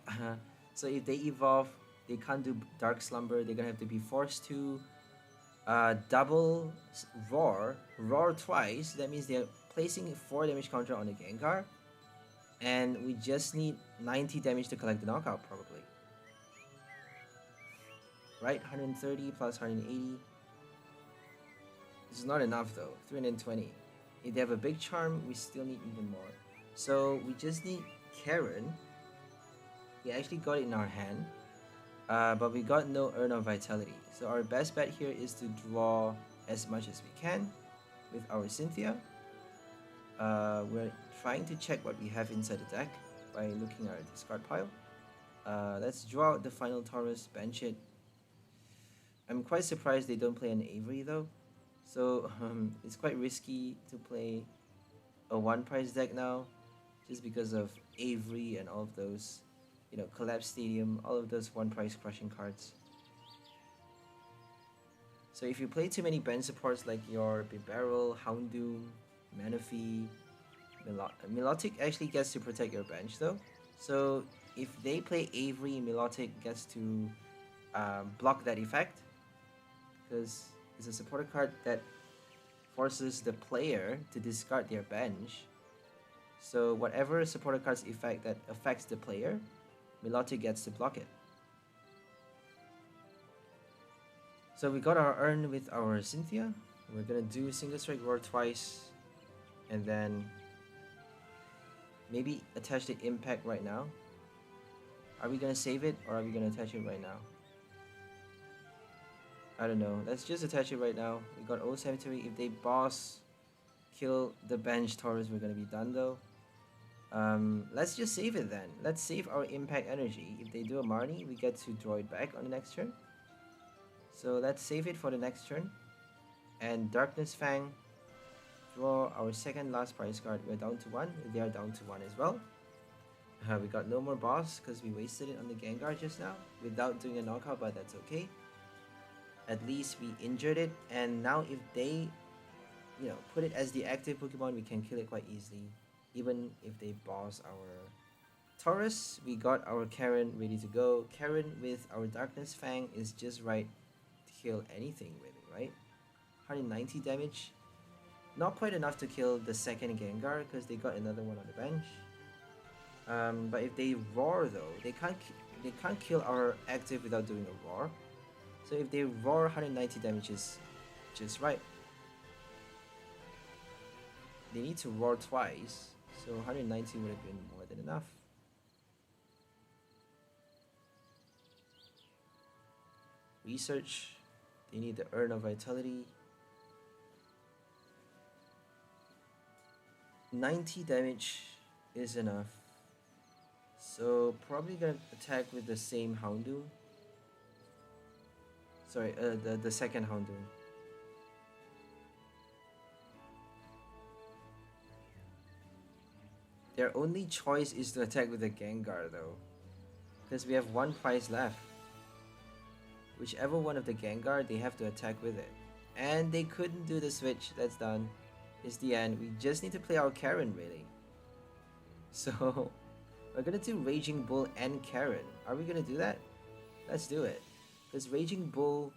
So if they evolve, they can't do Dark Slumber. They're gonna have to be forced to double roar twice. That means they're placing 4 damage counter on the Gengar, and we just need 90 damage to collect the knockout probably. Right, 130 plus 180. This is not enough though. 320. If they have a big charm, we still need even more. So we just need Karen. We actually got it in our hand, but we got no Urn of Vitality. So our best bet here is to draw as much as we can with our Cynthia. We're trying to check what we have inside the deck by looking at our discard pile. Let's draw out the final Tauros, bench it. I'm quite surprised they don't play an Avery though. So it's quite risky to play a 1-price deck now, just because of Avery and all of those, you know, Collapse Stadium, all of those 1-price crushing cards. So if you play too many bench supports like your Bibarel, Houndoom, Manaphy, Milotic actually gets to protect your bench though. So if they play Avery, Milotic gets to block that effect, because it's a supporter card that forces the player to discard their bench. So whatever supporter card's effect that affects the player, Milotic gets to block it. So we got our Urn with our Cynthia. We're gonna do Single Strike Roar twice, and then maybe attach the Impact right now. Are we gonna save it, or are we gonna attach it right now? I don't know. Let's just attach it right now. We got O Cemetery. If they boss kill the bench Tauros, we're gonna be done though. Let's just save it then. Let's save our Impact Energy. If they do a Marnie, we get to draw it back on the next turn. So let's save it for the next turn. And Darkness Fang, draw our second last prize card. We're down to 1. They are down to 1 as well. We got no more boss because we wasted it on the Gengar just now without doing a knockout, but that's okay. At least we injured it, and now if they, you know, put it as the active Pokemon, we can kill it quite easily. Even if they boss our Tauros, we got our Karen ready to go. Karen with our Darkness Fang is just right to kill anything really, right? 190 damage. Not quite enough to kill the second Gengar because they got another one on the bench. But if they roar though, they can't kill our active without doing a roar. So if they roar, 190 damage is just right. They need to roar twice, so 190 would have been more than enough. Research, they need the Urn of Vitality. 90 damage is enough. So probably gonna attack with the same Houndoom. Sorry, the second Houndoom. Their only choice is to attack with the Gengar though, because we have 1 prize left. Whichever one of the Gengar, they have to attack with it. And they couldn't do the switch. That's done. It's the end. We just need to play our Karen really. So we're gonna do Raging Bull and Karen. Are we gonna do that? Let's do it. Because Raging Bull,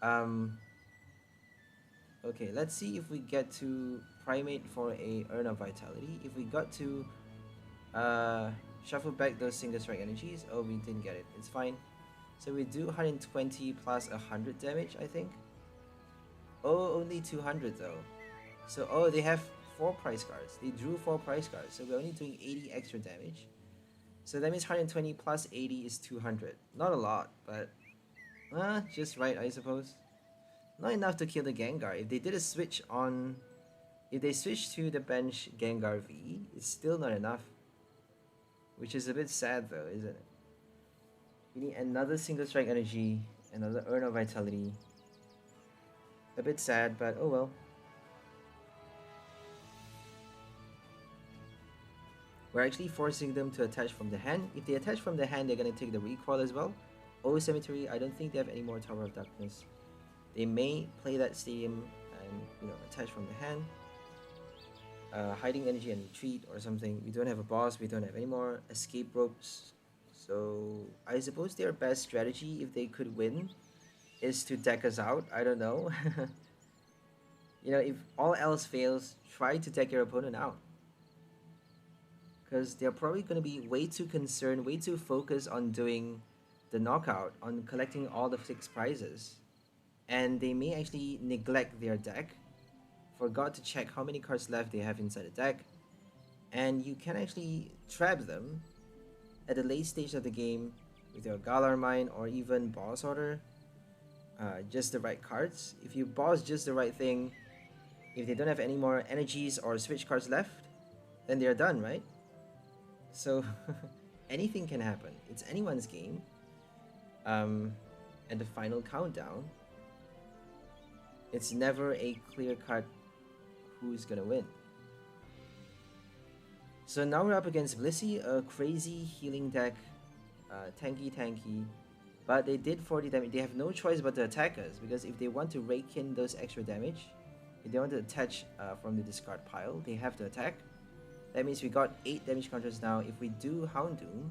okay, let's see if we get to Primate for a Urn of Vitality. If we got to shuffle back those Single Strike energies, oh, we didn't get it. It's fine. So we do 120 plus 100 damage, I think. Oh, only 200 though. So, oh, they have 4 prize cards. They drew 4 prize cards, so we're only doing 80 extra damage. So that means 120 plus 80 is 200. Not a lot, but just right, I suppose. Not enough to kill the Gengar. If they did a switch on... If they switch to the bench Gengar V, it's still not enough. Which is a bit sad though, isn't it? We need another Single Strike Energy, another Urn of Vitality. A bit sad, but oh well. We're actually forcing them to attach from the hand. If they attach from the hand, they're gonna take the recoil as well. O Cemetery, I don't think they have any more Tower of Darkness. They may play that Stadium and, you know, attach from the hand. hiding energy and retreat or something. We don't have a boss, we don't have any more escape ropes. So I suppose their best strategy, if they could win, is to deck us out. I don't know. You know, if all else fails, try to deck your opponent out. Because they're probably going to be way too concerned, way too focused on doing the knockout, on collecting all the 6 prizes. And they may actually neglect their deck, forgot to check how many cards left they have inside the deck, and you can actually trap them at the late stage of the game with your Galar Mine or even Boss Order. Just the right cards. If you boss just the right thing, if they don't have any more energies or switch cards left, then they're done, right? So anything can happen. It's anyone's game. And the final countdown, it's never a clear-cut who's gonna win. So now we're up against Blissey, a crazy healing deck, tanky, but they did 40 damage. They have no choice but to attack us, because if they want to rake in those extra damage, if they want to attach from the discard pile, they have to attack. That means we got 8 damage counters now. If we do Houndoom,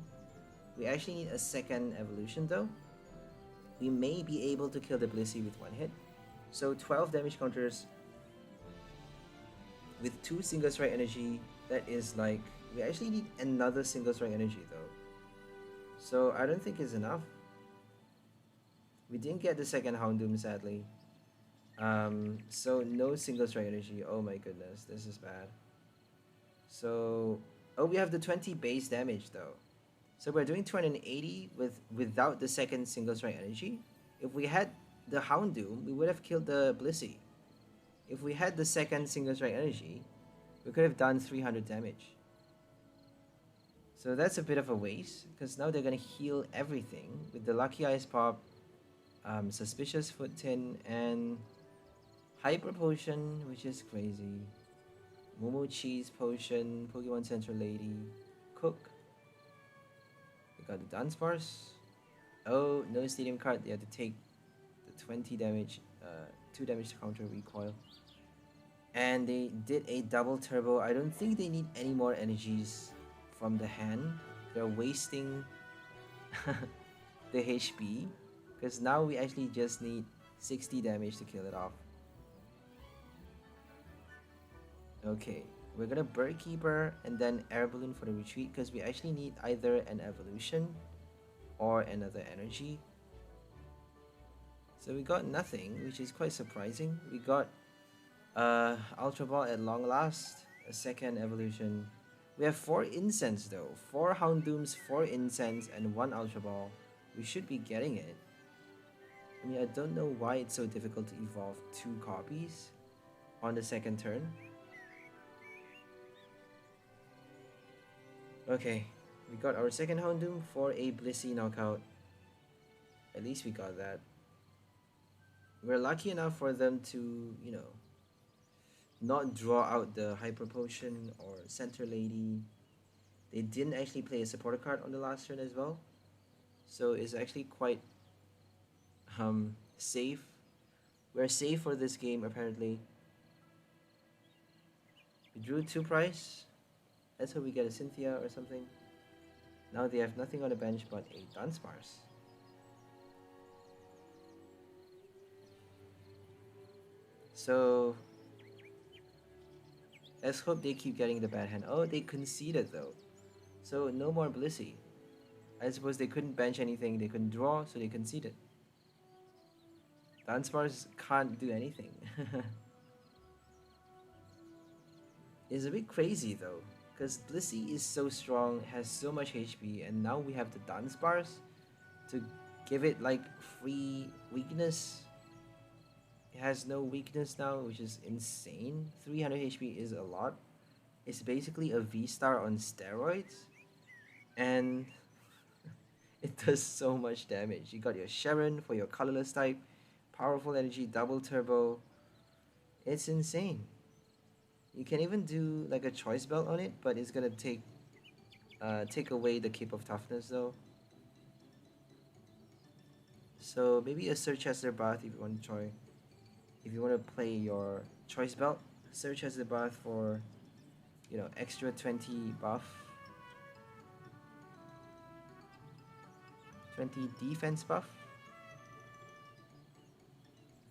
we actually need a second evolution though. We may be able to kill the Blissey with 1 hit. So 12 damage counters with 2 Single Strike energy. That is like, we actually need another Single Strike energy though. So I don't think it's enough. We didn't get the second Houndoom, sadly. So no Single Strike energy. Oh my goodness, this is bad. So, oh, we have the 20 base damage though. So we're doing 280 without the second Single Strike energy. If we had the Houndoom, we would have killed the Blissey. If we had the second Single Strike energy, we could have done 300 damage. So that's a bit of a waste, because now they're gonna heal everything with the Lucky Eyes Pop, Suspicious Foot Tin, and Hyper Potion, which is crazy. Momo Cheese Potion, Pokemon Center Lady, Cook. We got the Dunsparce. Oh, no Stadium card. They have to take the 20 damage, 2 damage to counter recoil. And they did a double turbo. I don't think they need any more energies from the hand. They're wasting the HP, because now we actually just need 60 damage to kill it off. Okay, we're gonna Bird Keeper and then Air Balloon for the retreat, because we actually need either an evolution or another energy. So we got nothing, which is quite surprising. We got Ultra Ball at long last, a second evolution. We have 4 incense though, 4 Houndooms, 4 incense, and 1 Ultra Ball. We should be getting it. I mean, I don't know why it's so difficult to evolve 2 copies on the second turn. Okay, we got our second Houndoom for a Blissey knockout. At least we got that. We're lucky enough for them to, you know, not draw out the Hyper Potion or Center Lady. They didn't actually play a supporter card on the last turn as well. So it's actually quite safe. We're safe for this game apparently. We drew 2 prize. Let's hope we get a Cynthia or something. Now they have nothing on the bench but a Dunsparce. So let's hope they keep getting the bad hand. Oh, they conceded though. So no more Blissey. I suppose they couldn't bench anything, they couldn't draw, so they conceded. Dunsparce can't do anything. It's a bit crazy though, because Blissey is so strong, has so much HP, and now we have the Dunsparce to give it like free weakness. It has no weakness now, which is insane. 300 HP is a lot. It's basically a VSTAR on steroids, and it does so much damage. You got your Sharon for your colorless type, powerful energy, double turbo. It's insane. You can even do like a choice belt on it, but it's gonna take away the Cape of Toughness though. So maybe a Search as their Bath if you want to try. If you want to play your choice belt, Search as the Bath for you know, extra 20 buff, 20 defense buff.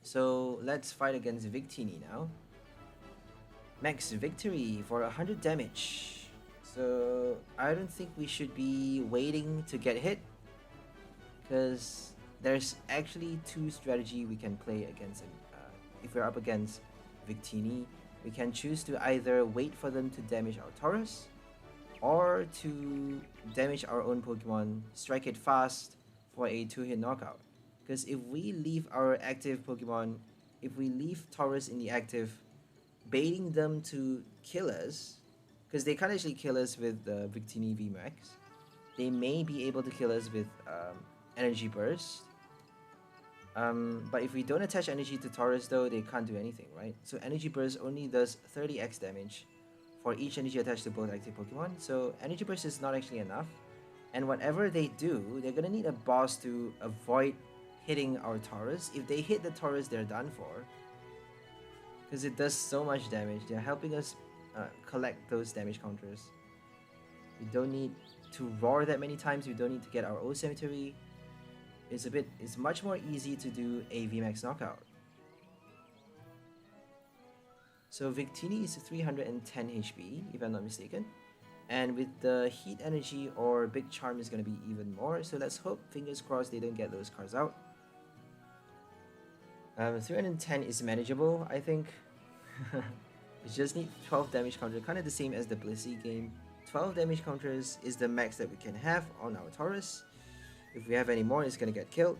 So let's fight against Victini now. Max victory for 100 damage. So I don't think we should be waiting to get hit, because there's actually two strategy we can play against him. If we're up against Victini, we can choose to either wait for them to damage our Tauros, or to damage our own Pokemon, strike it fast for a 2-hit knockout. Because if we leave our active Pokemon, if we leave Tauros in the active, baiting them to kill us, because they can't actually kill us with the Victini VMAX. They may be able to kill us with Energy Burst. But if we don't attach energy to Tauros though, they can't do anything, right? So Energy Burst only does 30x damage for each energy attached to both active Pokemon. So Energy Burst is not actually enough. And whatever they do, they're gonna need a boss to avoid hitting our Tauros. If they hit the Tauros, they're done for, because it does so much damage. They're helping us collect those damage counters. We don't need to roar that many times. We don't need to get our O Cemetery. It's much more easy to do a VMAX knockout. So Victini is 310 HP, if I'm not mistaken. And with the Heat Energy or Big Charm is going to be even more. So let's hope, fingers crossed, they don't get those cards out. 310 is manageable, I think. We just need 12 damage counter, kind of the same as the Blissey game. 12 damage counters is the max that we can have on our Tauros. If we have any more, it's gonna get killed.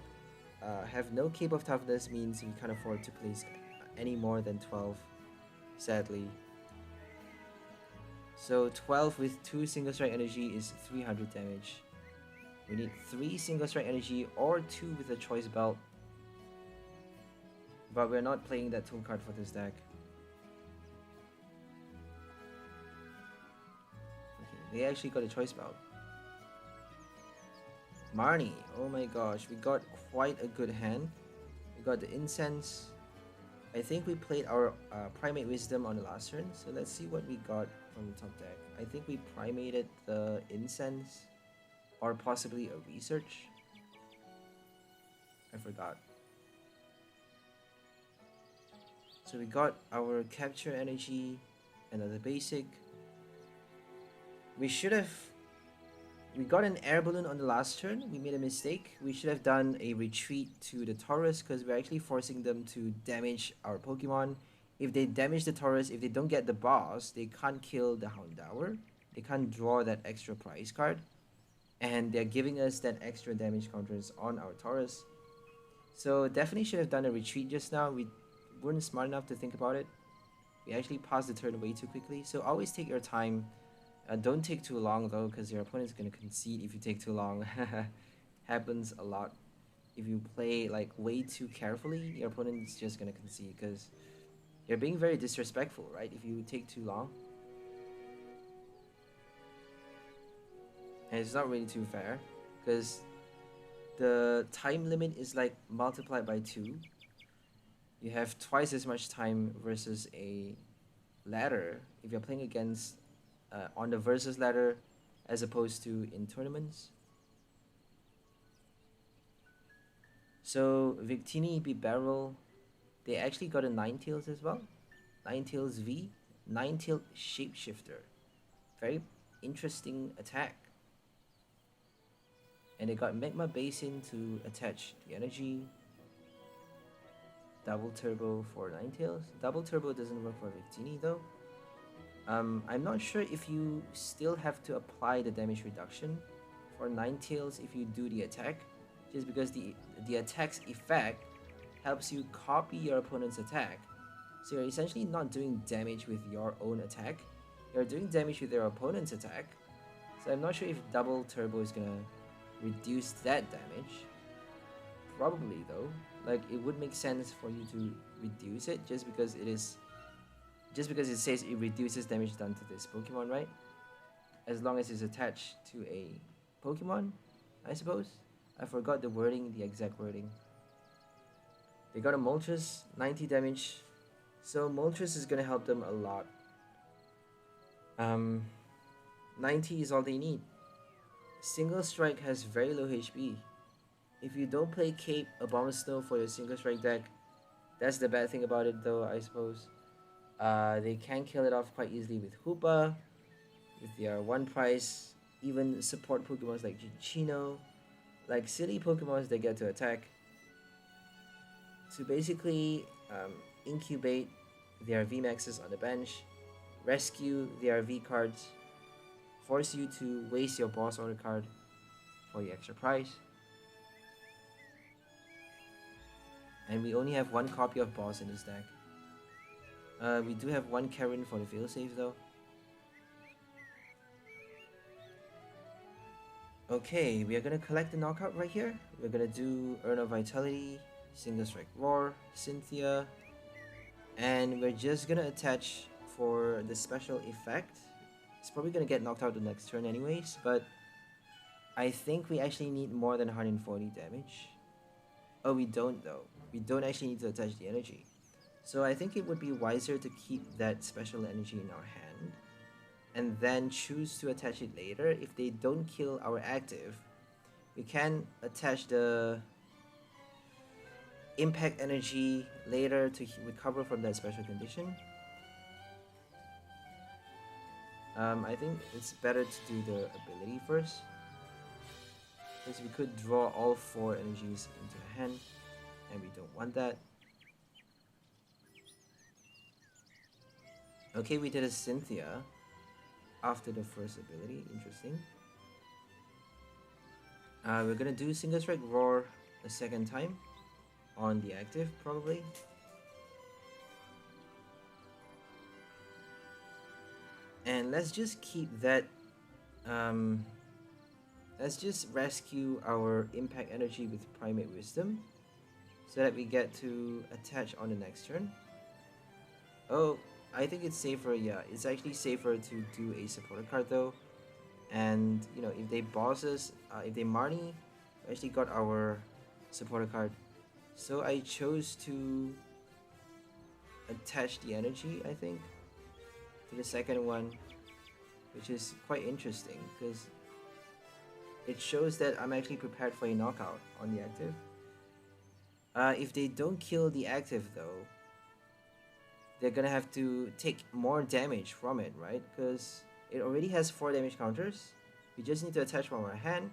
Have no Cape of Toughness means we can't afford to place any more than 12, sadly. So 12 with 2 Single Strike Energy is 300 damage. We need 3 Single Strike Energy or 2 with a Choice Belt. But we're not playing that tool card for this deck. Okay, they actually got a Choice Belt. Marnie, oh my gosh, we got quite a good hand. We got the Incense. I think we played our Primate Wisdom on the last turn, so let's see what we got from the top deck. I think we Primated the Incense, or possibly a Research. I forgot. So we got our Capture Energy, another basic. We got an Air Balloon on the last turn. We made a mistake. We should have done a retreat to the Tauros, because we're actually forcing them to damage our Pokemon. If they damage the Tauros, if they don't get the boss, they can't kill the Houndour. They can't draw that extra prize card. And they're giving us that extra damage counters on our Tauros. So definitely should have done a retreat just now. We weren't smart enough to think about it. We actually passed the turn way too quickly. So always take your time. Don't take too long though, because your opponent's going to concede if you take too long. Happens a lot. If you play like way too carefully, your opponent's just going to concede, because you're being very disrespectful, right? If you take too long. And it's not really too fair, because the time limit is like multiplied by 2. You have twice as much time versus a ladder if you're playing against on the versus ladder as opposed to in tournaments. So Victini beat Barrel. They actually got a Ninetales as well. Ninetales V, Ninetale Shapeshifter. Very interesting attack. And they got Magma Basin to attach the energy. Double Turbo for Ninetales. Double Turbo doesn't work for Victini though. I'm not sure if you still have to apply the damage reduction for Ninetales if you do the attack, just because the attack's effect helps you copy your opponent's attack. So you're essentially not doing damage with your own attack, you're doing damage with your opponent's attack. So I'm not sure if Double Turbo is gonna reduce that damage. Probably though, like it would make sense for you to reduce it just because it says it reduces damage done to this Pokemon, right? As long as it's attached to a Pokemon, I suppose. I forgot the wording, the exact wording. They got a Moltres, 90 damage. So Moltres is gonna help them a lot. Um, 90 is all they need. Single Strike has very low HP. If you don't play Cape Abomasnow for your Single Strike deck, that's the bad thing about it though, I suppose. They can kill it off quite easily with Hoopa, with their one price, even support Pokemons like Chino, like silly Pokemons that get to attack. To basically incubate their VMAXs on the bench, rescue their V cards, force you to waste your boss order card for the extra price. And we only have one copy of boss in this deck. We do have one Karen for the failsafe though. Okay, we are gonna collect the knockout right here. We're gonna do Urn of Vitality, Single Strike Roar, Cynthia, and we're just gonna attach for the special effect. It's probably gonna get knocked out the next turn anyways, but I think we actually need more than 140 damage. Oh, we don't though. We don't actually need to attach the energy. So I think it would be wiser to keep that special energy in our hand and then choose to attach it later. If they don't kill our active, we can attach the impact energy later to recover from that special condition. I think it's better to do the ability first, because we could draw all 4 energies into the hand and we don't want that. Okay, we did a Cynthia after the first ability. Interesting. We're gonna do Single Strike Roar a second time on the active, probably. And let's just keep that. Let's just rescue our impact energy with Primate Wisdom so that we get to attach on the next turn. Oh, I think it's safer, yeah, it's actually safer to do a supporter card though. And, you know, if they boss us, if they Marnie, we actually got our supporter card. So I chose to attach the energy, I think, to the second one, which is quite interesting because it shows that I'm actually prepared for a knockout on the active. If they don't kill the active though, they're gonna have to take more damage from it, right? Because it already has 4 damage counters. We just need to attach from our hand,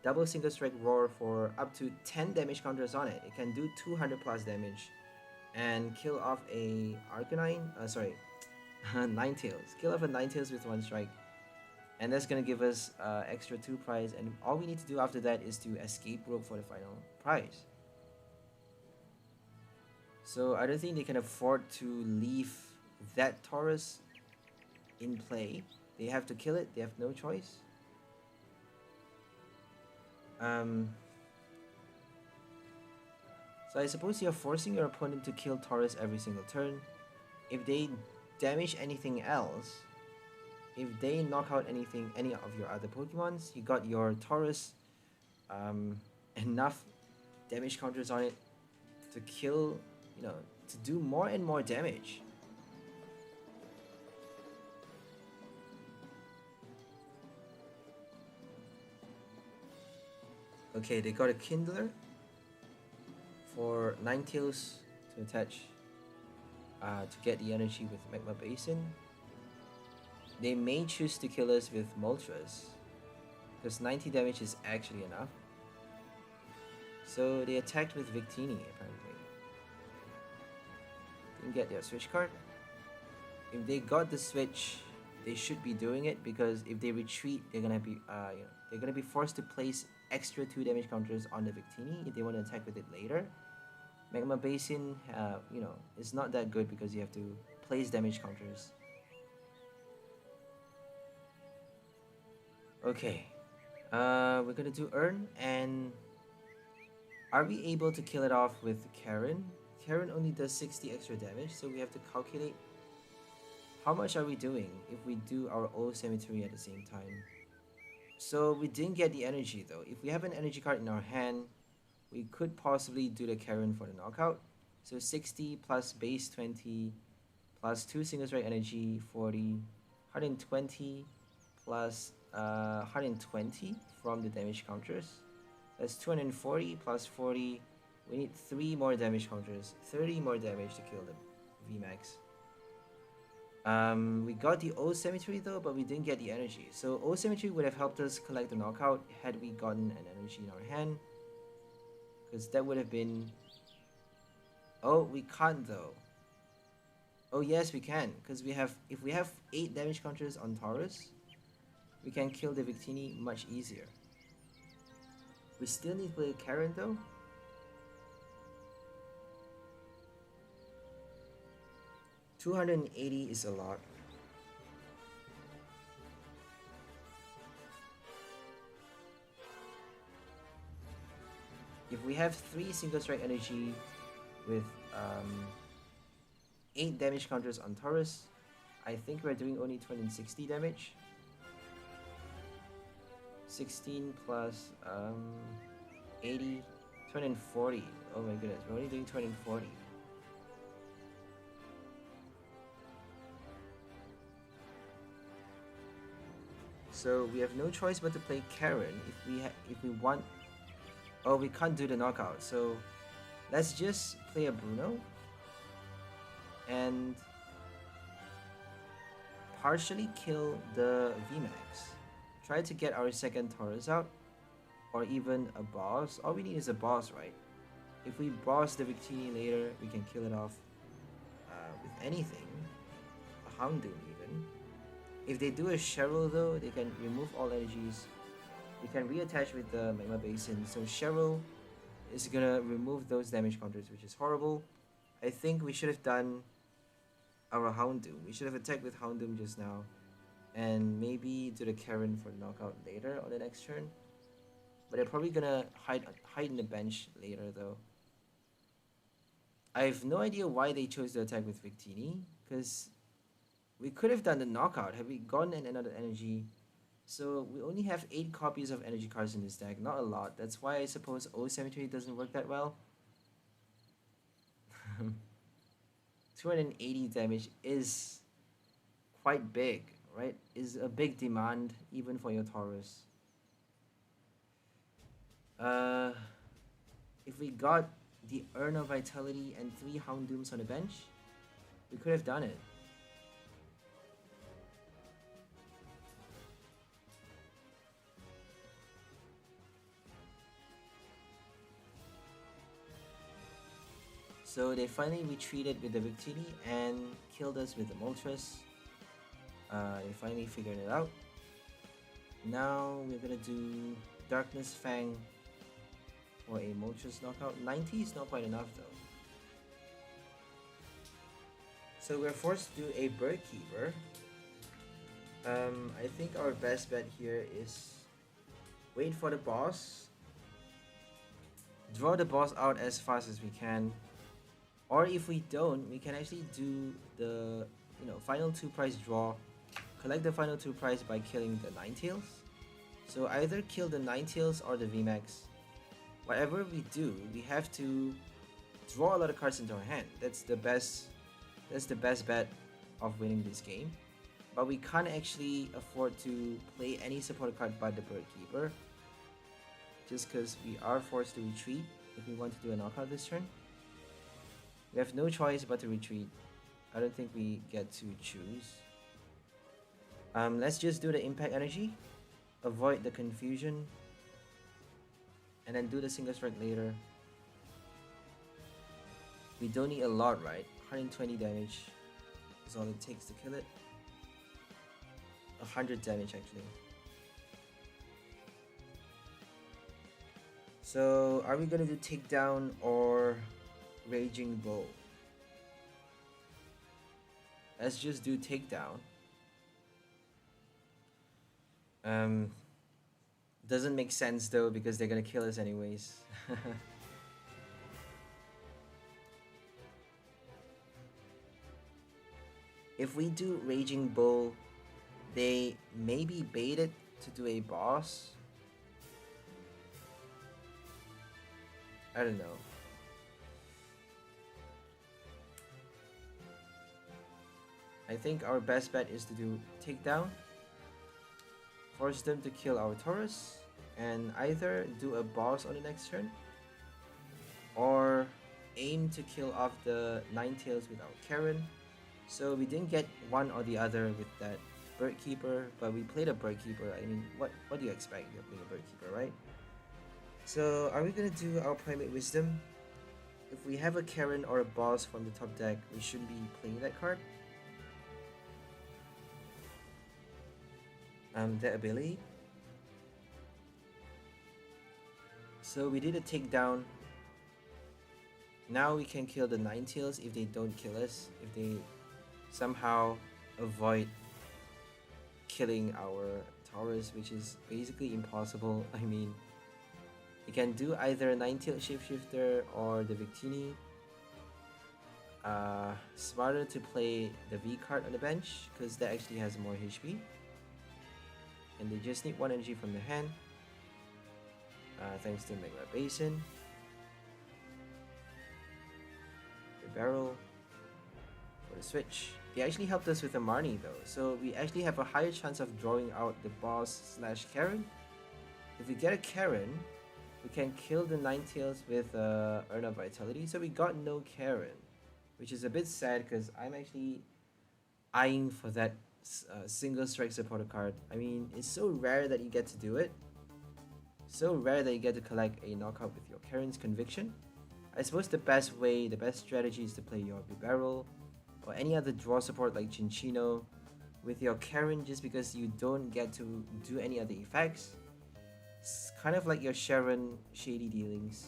double Single Strike Roar for up to 10 damage counters on it. It can do 200 plus damage and kill off a Ninetales. Kill off a Ninetales with 1 strike. And that's gonna give us extra 2 prize, and all we need to do after that is to escape rope for the final prize. So I don't think they can afford to leave that Tauros in play. They have to kill it, they have no choice. So I suppose you're forcing your opponent to kill Tauros every single turn. If they damage anything else, if they knock out any of your other Pokemons, you got your Tauros enough damage counters on it to kill, you know, to do more and more damage. Okay, they got a Kindler for Ninetales to attach to get the energy with Magma Basin. They may choose to kill us with Moltres, because 90 damage is actually enough. So they attacked with Victini, apparently. Didn't get their switch card. If they got the switch, they should be doing it, because if they retreat, they're gonna be they're gonna be forced to place extra 2 damage counters on the Victini if they want to attack with it later. Magma Basin, is not that good because you have to place damage counters. Okay, we're gonna do Urn, and are we able to kill it off with Karen? Karen only does 60 extra damage, so we have to calculate how much are we doing if we do our O Cemetery at the same time. So we didn't get the energy though. If we have an energy card in our hand, we could possibly do the Karen for the knockout. So 60 plus base 20 plus 2 Single Strike energy, 40 120 plus 120 from the damage counters. That's 240 plus 40. We need 3 more damage counters, 30 more damage to kill them. VMAX. We got the O Symmetry though, but we didn't get the energy. So O Symmetry would have helped us collect the knockout had we gotten an energy in our hand. Because that would have been... Oh, we can't though. Oh yes, we can. Because if we have 8 damage counters on Tauros, we can kill the Victini much easier. We still need to play Karen though. $280 is a lot. If we have 3 Single Strike Energy with 8 damage counters on Tauros, I think we're doing only 260 damage. 16 plus 80, 240. Oh my goodness, we're only doing 240. So we have no choice but to play Karen if we want. Oh, we can't do the knockout. So let's just play a Bruno and partially kill the VMAX. Try to get our second Tauros out, or even a boss. All we need is a boss, right? If we boss the Victini later, we can kill it off with anything. A Houndoom even. If they do a Cheryl though, they can remove all energies. They can reattach with the Magma Basin. So Cheryl is gonna remove those damage counters, which is horrible. I think we should have done our Houndoom. We should have attacked with Houndoom just now. And maybe do the Karen for the knockout later on the next turn. But they're probably gonna hide in the bench later though. I have no idea why they chose to attack with Victini, because we could have done the knockout had we gotten another energy. So we only have 8 copies of energy cards in this deck, not a lot. That's why I suppose O Cemetery doesn't work that well. 280 damage is quite big, right? Is a big demand even for your Tauros. If we got the Urn of Vitality and 3 Houndooms on the bench, we could have done it. So they finally retreated with the Victini and killed us with the Moltres. They finally figured it out. Now we're gonna do Darkness Fang for a Moltres knockout. 90 is not quite enough though. So we're forced to do a Bird Keeper. I think our best bet here is wait for the boss, draw the boss out as fast as we can, or if we don't, we can actually do the final 2 prize draw, collect the final 2 prize by killing the Ninetales. So either kill the Ninetales or the VMAX. Whatever we do, we have to draw a lot of cards into our hand. That's the best bet of winning this game. But we can't actually afford to play any support card but the Bird Keeper, just because we are forced to retreat if we want to do a knockout this turn. We have no choice but to retreat. I don't think we get to choose. Let's just do the Impact Energy, avoid the confusion, and then do the Single Strike later. We don't need a lot, right? 120 damage is all it takes to kill it. 100 damage actually. So are we gonna do Takedown or Raging Bull? Let's just do Takedown. Doesn't make sense though because they're gonna kill us anyways. If we do Raging Bull, they may be baited to do a boss. I don't know. I think our best bet is to do takedown, force them to kill our Tauros, and either do a boss on the next turn, or aim to kill off the Ninetales with our Karen. So we didn't get one or the other with that Bird Keeper, but we played a Bird Keeper. I mean, what do you expect? You're playing a Bird Keeper, right? So are we gonna do our Primate Wisdom? If we have a Karen or a boss from the top deck, we shouldn't be playing that card. That ability. So we did a takedown. Now we can kill the Ninetales if they don't kill us. If they somehow avoid killing our Tauros, which is basically impossible. I mean, you can do either Ninetale Shapeshifter or the Victini. Smarter to play the V card on the bench because that actually has more HP. And they just need 1 energy from the hand. Thanks to Magma Basin. The barrel for the switch. They actually helped us with the Marnie though, so we actually have a higher chance of drawing out the boss / Karen. If we get a Karen, we can kill the Ninetales with Urn of Vitality. So we got no Karen, which is a bit sad because I'm actually eyeing for that single strike supporter card. I mean, it's so rare that you get to do it. So rare that you get to collect a knockout with your Karen's Conviction. I suppose the best strategy is to play your Bibarel or any other draw support like Chinchino with your Karen, just because you don't get to do any other effects. It's kind of like your Sharon Shady Dealings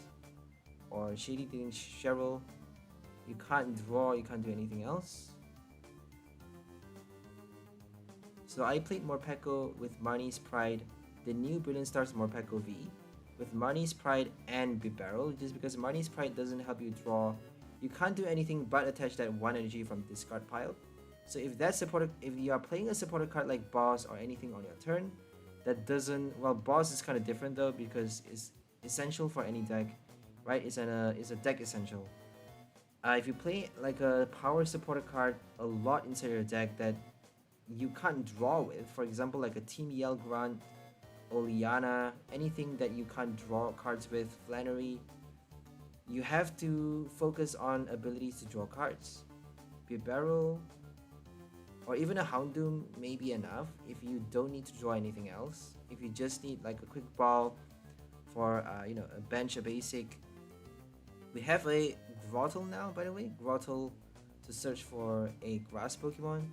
or Shady Dealings Cheryl. You can't draw, you can't do anything else. So I played Morpeko with Marnie's Pride, the new Brilliant Stars Morpeko V, with Marnie's Pride and Bibarel, just because Marnie's Pride doesn't help you draw. You can't do anything but attach that 1 energy from discard pile. So if you are playing a supporter card like Boss or anything on your turn, that doesn't, well, Boss is kind of different though because it's essential for any deck, right? It's a deck essential. If you play like a power supporter card a lot inside your deck that you can't draw with, for example like a Team Yell Grunt, Oleana, anything that you can't draw cards with, Flannery, you have to focus on abilities to draw cards. Bibarel or even a Houndoom may be enough if you don't need to draw anything else. If you just need like a quick ball for a bench, a basic. We have a Grottle now, by the way, Grottle to search for a grass Pokemon.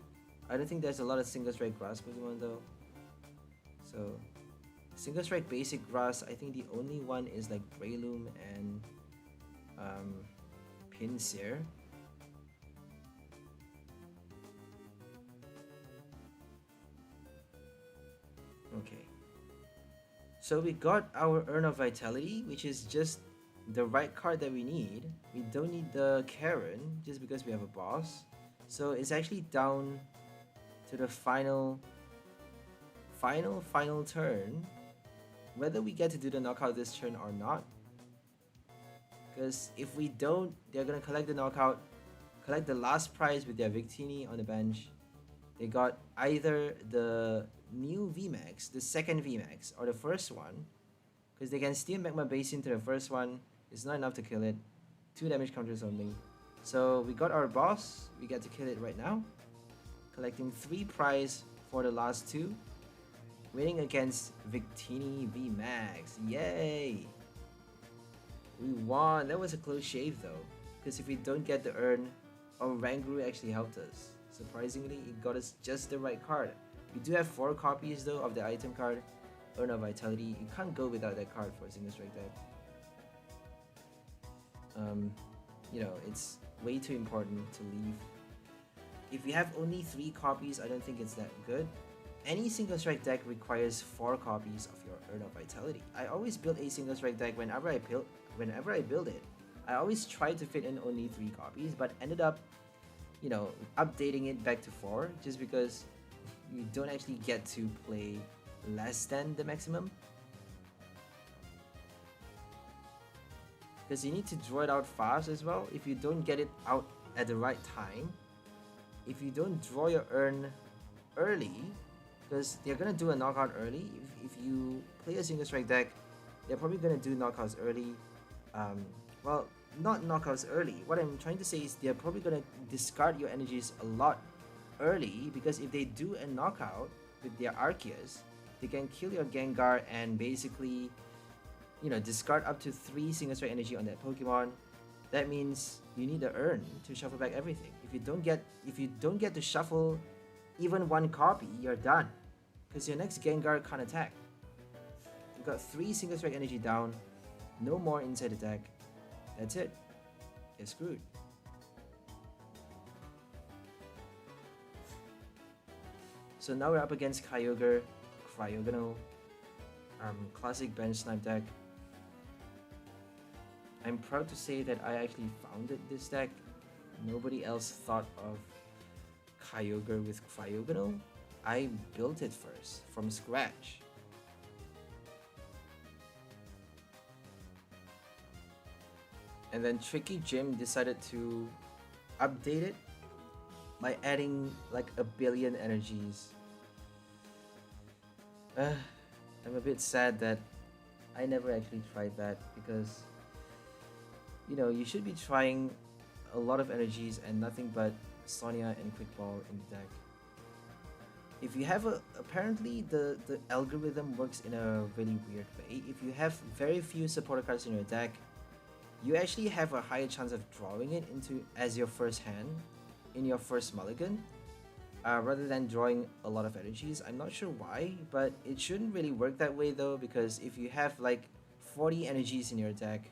I don't think there's a lot of single strike grass Pokemon though. So single strike basic grass, I think the only one is like Breloom and Pinsir. Okay. So we got our Urn of Vitality, which is just the right card that we need. We don't need the Karen just because we have a boss. So it's actually down to the final turn whether we get to do the knockout this turn or not. Because if we don't, they're gonna collect the knockout, collect the last prize with their Victini on the bench. They got either the new VMAX, the second VMAX, or the first one, because they can steal Magma Basin to the first one. It's not enough to kill it. 2 damage counters only. So we got our boss. We get to kill it right now. Collecting 3 prize for the last 2. Winning against Victini VMAX. Yay! We won. That was a close shave though, because if we don't get the urn, our Oranguru actually helped us. Surprisingly, it got us just the right card. We do have 4 copies though of the item card, Urn of Vitality. You can't go without that card for a single strike deck. It's way too important to leave. If we have only 3 copies, I don't think it's that good. Any single strike deck requires 4 copies of your Urn of Vitality. I always build a single strike deck whenever I build it. I always try to fit in only 3 copies, but ended up, updating it back to 4 just because you don't actually get to play less than the maximum. Because you need to draw it out fast as well. If you don't get it out at the right time, if you don't draw your urn early, because they're gonna do a knockout early. If you play a single strike deck, they're probably gonna do knockouts early. Well, not knockouts early. What I'm trying to say is they're probably gonna discard your energies a lot early, because if they do a knockout with their Arceus, they can kill your Gengar and basically, you know, discard up to 3 single strike energy on that Pokemon. That means you need to earn to shuffle back everything. If you don't get to shuffle even one copy, you're done, because your next Gengar can't attack. You got 3 single strike energy down, no more inside the deck. That's it. You're screwed. So now we're up against Kyogre, Cryogonal, classic bench snipe deck. I'm proud to say that I actually founded this deck. Nobody else thought of Kyogre with Cryogonal. I built it first, from scratch. And then Tricky Jim decided to update it by adding like 1 billion energies. I'm a bit sad that I never actually tried that, because, you know, you should be trying a lot of energies and nothing but Sonia and Quick Ball in the deck. If you have apparently the algorithm works in a really weird way. If you have very few supporter cards in your deck, you actually have a higher chance of drawing it into as your first hand in your first mulligan, rather than drawing a lot of energies. I'm not sure why, but it shouldn't really work that way though, because if you have like 40 energies in your deck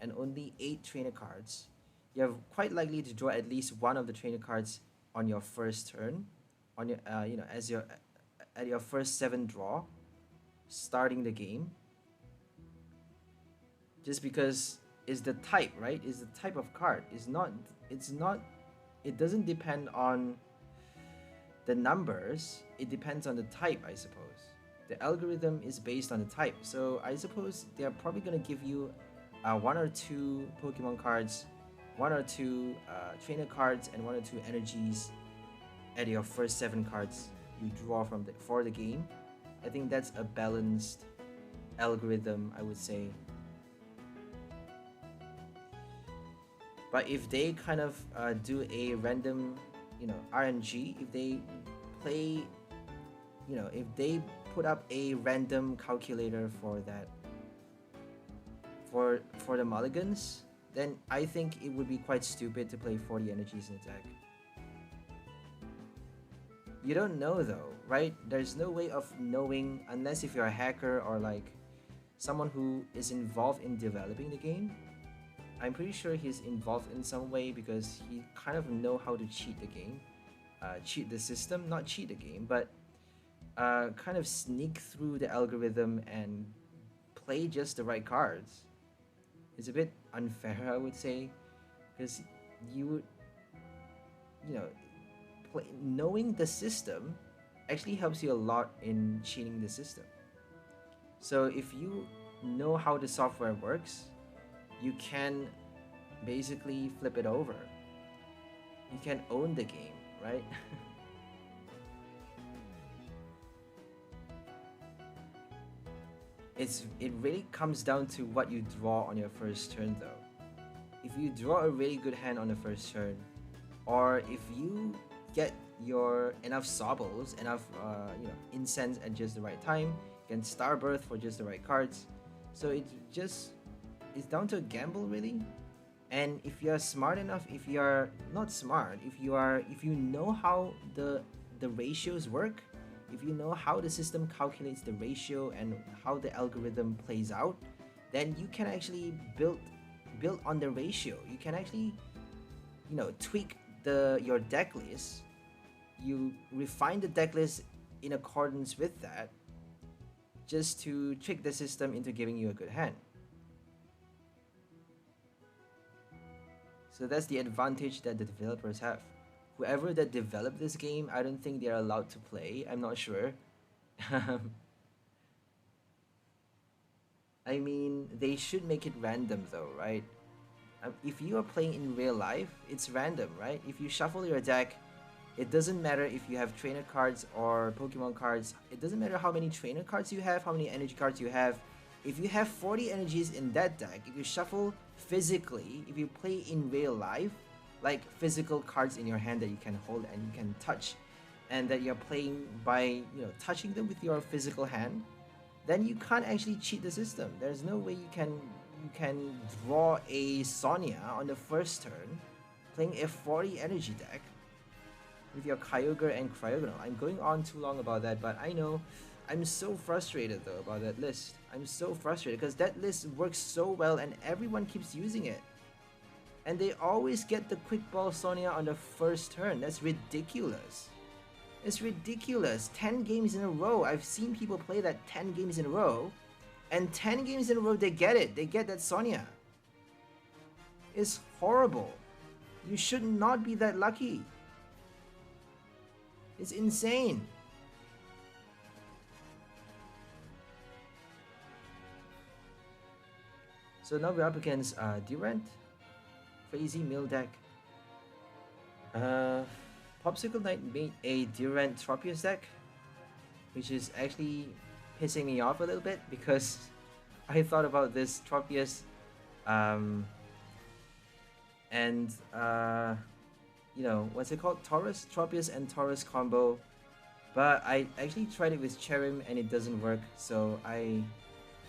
and only 8 trainer cards, you're quite likely to draw at least one of the trainer cards on your first turn, on your you know, as your at your first 7 draw, starting the game. Just because is the type, right? Is the type of card. It doesn't depend on the numbers, it depends on the type, I suppose. The algorithm is based on the type, so I suppose they're probably gonna give you 1 or 2 Pokemon cards, 1 or 2 trainer cards, and 1 or 2 energies at your first 7 cards you draw for the game. I think that's a balanced algorithm, I would say. But if they kind of do a random, you know, RNG, if they play, you know, if they put up a random calculator for that, for the mulligans, then I think it would be quite stupid to play 40 energies in the deck. You don't know though, right? There's no way of knowing unless if you're a hacker or like someone who is involved in developing the game. I'm pretty sure he's involved in some way, because he kind of know how to cheat the game, cheat the system, not cheat the game, but kind of sneak through the algorithm and play just the right cards. It's a bit unfair, I would say, because you know, knowing the system actually helps you a lot in cheating the system. So if you know how the software works, you can basically flip it over. You can own the game, right? It really comes down to what you draw on your first turn though. If you draw a really good hand on the first turn, or if you get your enough Sobbles, enough you know, incense at just the right time, you can Starbirth for just the right cards. So it's down to a gamble really. And if you're smart enough, if you're not smart, if you know how the ratios work, if you know how the system calculates the ratio and how the algorithm plays out, then you can actually build on the ratio. You can actually, you know, tweak your deck list. You refine the deck list in accordance with that, just to trick the system into giving you a good hand. So that's the advantage that the developers have. Whoever that developed this game, I don't think they're allowed to play. I'm not sure. I mean, they should make it random though, right? If you are playing in real life, it's random, right? If you shuffle your deck It doesn't matter if you have trainer cards or Pokemon cards. It doesn't matter how many trainer cards you have, how many energy cards you have. If you have 40 energies in that deck, if you shuffle physically, if you play in real life, like physical cards in your hand that you can hold and you can touch, and that you're playing by touching them with your physical hand, then you can't actually cheat the system. There's no way you can draw a Sonia on the first turn, playing a 40 energy deck with your Kyogre and Cryogonal. I'm going on too long about that, but I know I'm so frustrated though about that list. I'm so frustrated because that list works so well and everyone keeps using it. And they always get the Quick Ball Sonia on the first turn. That's ridiculous. It's ridiculous. 10 games in a row. I've seen people play that 10 games in a row, and 10 games in a row they get it. They get that Sonia. It's horrible. You should not be that lucky. It's insane. So now we're up against Durant. Crazy mill deck. Popsicle Knight made a Durant Tropius deck, which is actually pissing me off a little bit because I thought about this Tropius what's it called? Tauros? Tropius and Tauros combo. But I actually tried it with Cherim and it doesn't work, so I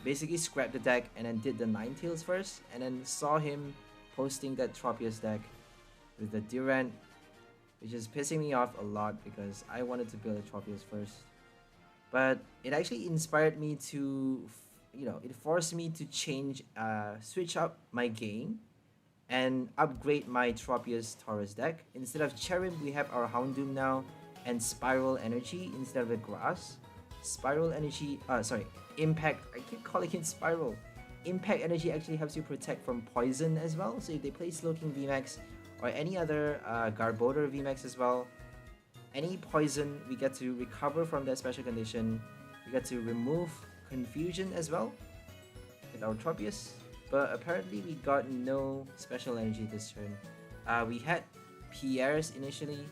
basically scrapped the deck and then did the Ninetales first, and then saw him posting that Tropius deck with the Durant, which is pissing me off a lot because I wanted to build a Tropius first. But it actually inspired me to, it forced me to change, switch up my game and upgrade my Tropius Tauros deck. Instead of Cherim, we have our Houndoom now, and Spiral Energy instead of a Grass. Spiral Energy, Impact, I keep calling it Spiral. Impact Energy actually helps you protect from poison as well, so if they play Slowking VMAX or any other Garbodor VMAX as well, any poison we get to recover from that special condition. We get to remove Confusion as well with our Tropius, but apparently we got no special energy this turn. We had Pierre's initially,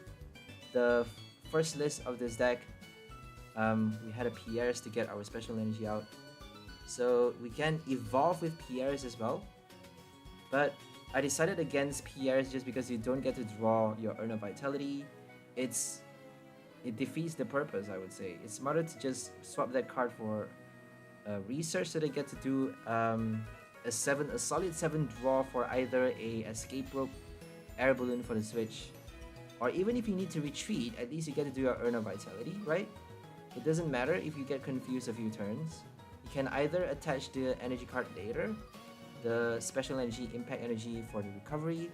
the first list of this deck. We had a Pierre's to get our special energy out, so we can evolve with Pierre's as well, but I decided against Pierre's just because you don't get to draw your Urn Vitality. It defeats the purpose, I would say. It's smarter to just swap that card for research, so they get to do a solid 7 draw for either a Escape Rope, Air Balloon for the Switch, or even if you need to retreat, at least you get to do your Urn Vitality, right? It doesn't matter if you get confused a few turns. You can either attach the energy card later, the special energy, impact energy for the recovery,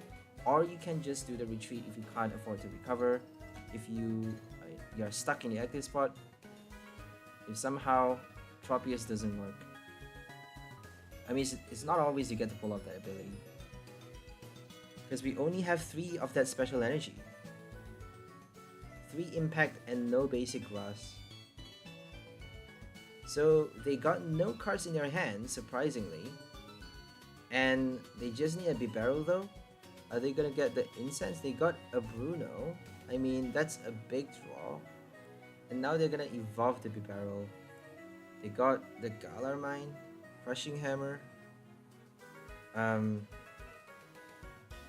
or you can just do the retreat if you can't afford to recover. If you're stuck in the active spot, if somehow Tropius doesn't work. I mean, it's not always you get to pull off that ability, because we only have 3 of that special energy. 3 impact and no basic grass. So they got no cards in their hand, surprisingly. And they just need a Bibarel though. Are they gonna get the Incense? They got a Bruno. I mean, that's a big draw. And now they're gonna evolve the Bibarel. They got the Galarmine, Crushing Hammer.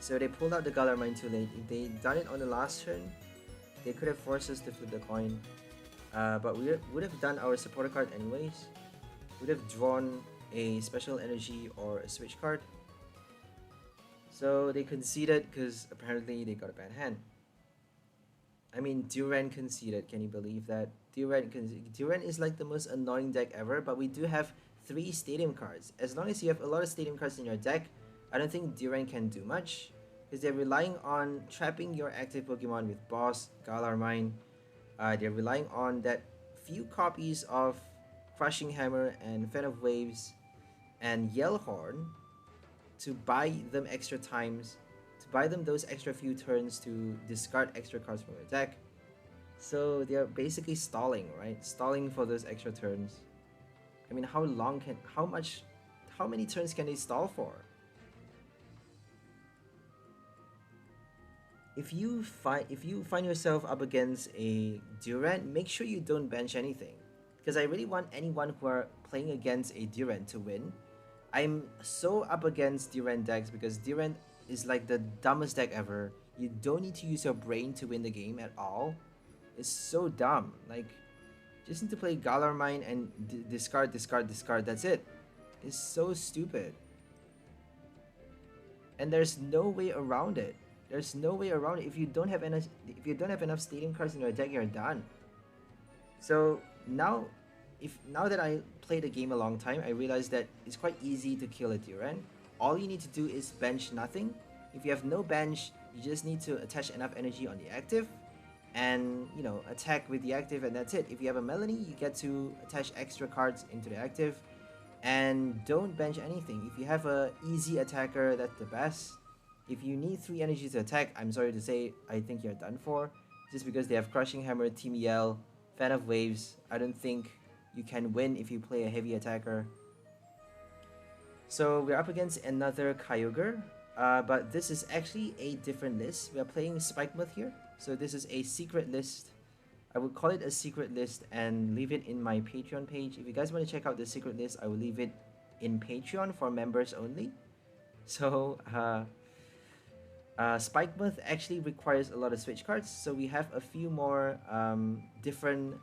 So they pulled out the Galarmine too late. If they done it on the last turn, they could have forced us to flip the coin. But we would have done our supporter card anyways. Would have drawn a special energy or a switch card. So they conceded because apparently they got a bad hand. I mean, Durant conceded. Can you believe that? Durant is like the most annoying deck ever, but we do have 3 stadium cards. As long as you have a lot of stadium cards in your deck, I don't think Durant can do much, because they're relying on trapping your active Pokemon with Boss, Galarmine. They're relying on that few copies of Crushing Hammer and Fan of Waves and Yellhorn to buy them extra times, to buy them those extra few turns to discard extra cards from their deck. So they're basically stalling, right? Stalling for those extra turns. I mean, how many turns can they stall for? if you find yourself up against a Durant, make sure you don't bench anything, because I really want anyone who are playing against a Durant to win. I'm so up against Durant decks because Durant is like the dumbest deck ever. You don't need to use your brain to win the game at all. It's so dumb. Like, just need to play Galar Mine and discard, discard, discard. That's it. It's so stupid. And there's no way around it. There's no way around it. If you don't have enough stadium cards in your deck, you're done. So now, now that I played the game a long time, I realized that it's quite easy to kill a Durant. All you need to do is bench nothing. If you have no bench, you just need to attach enough energy on the active, and you know, attack with the active, and that's it. If you have a Melanie, you get to attach extra cards into the active, and don't bench anything. If you have a easy attacker, that's the best. If you need 3 energies to attack, I'm sorry to say, I think you're done for. Just because they have Crushing Hammer, Team Yell, Fan of Waves, I don't think you can win if you play a heavy attacker. So we're up against another Kyogre, but this is actually a different list. We are playing Spikemuth here, so this is a secret list. I would call it a secret list and leave it in my Patreon page. If you guys want to check out the secret list, I will leave it in Patreon for members only. So Spikemuth actually requires a lot of switch cards, so we have a few more different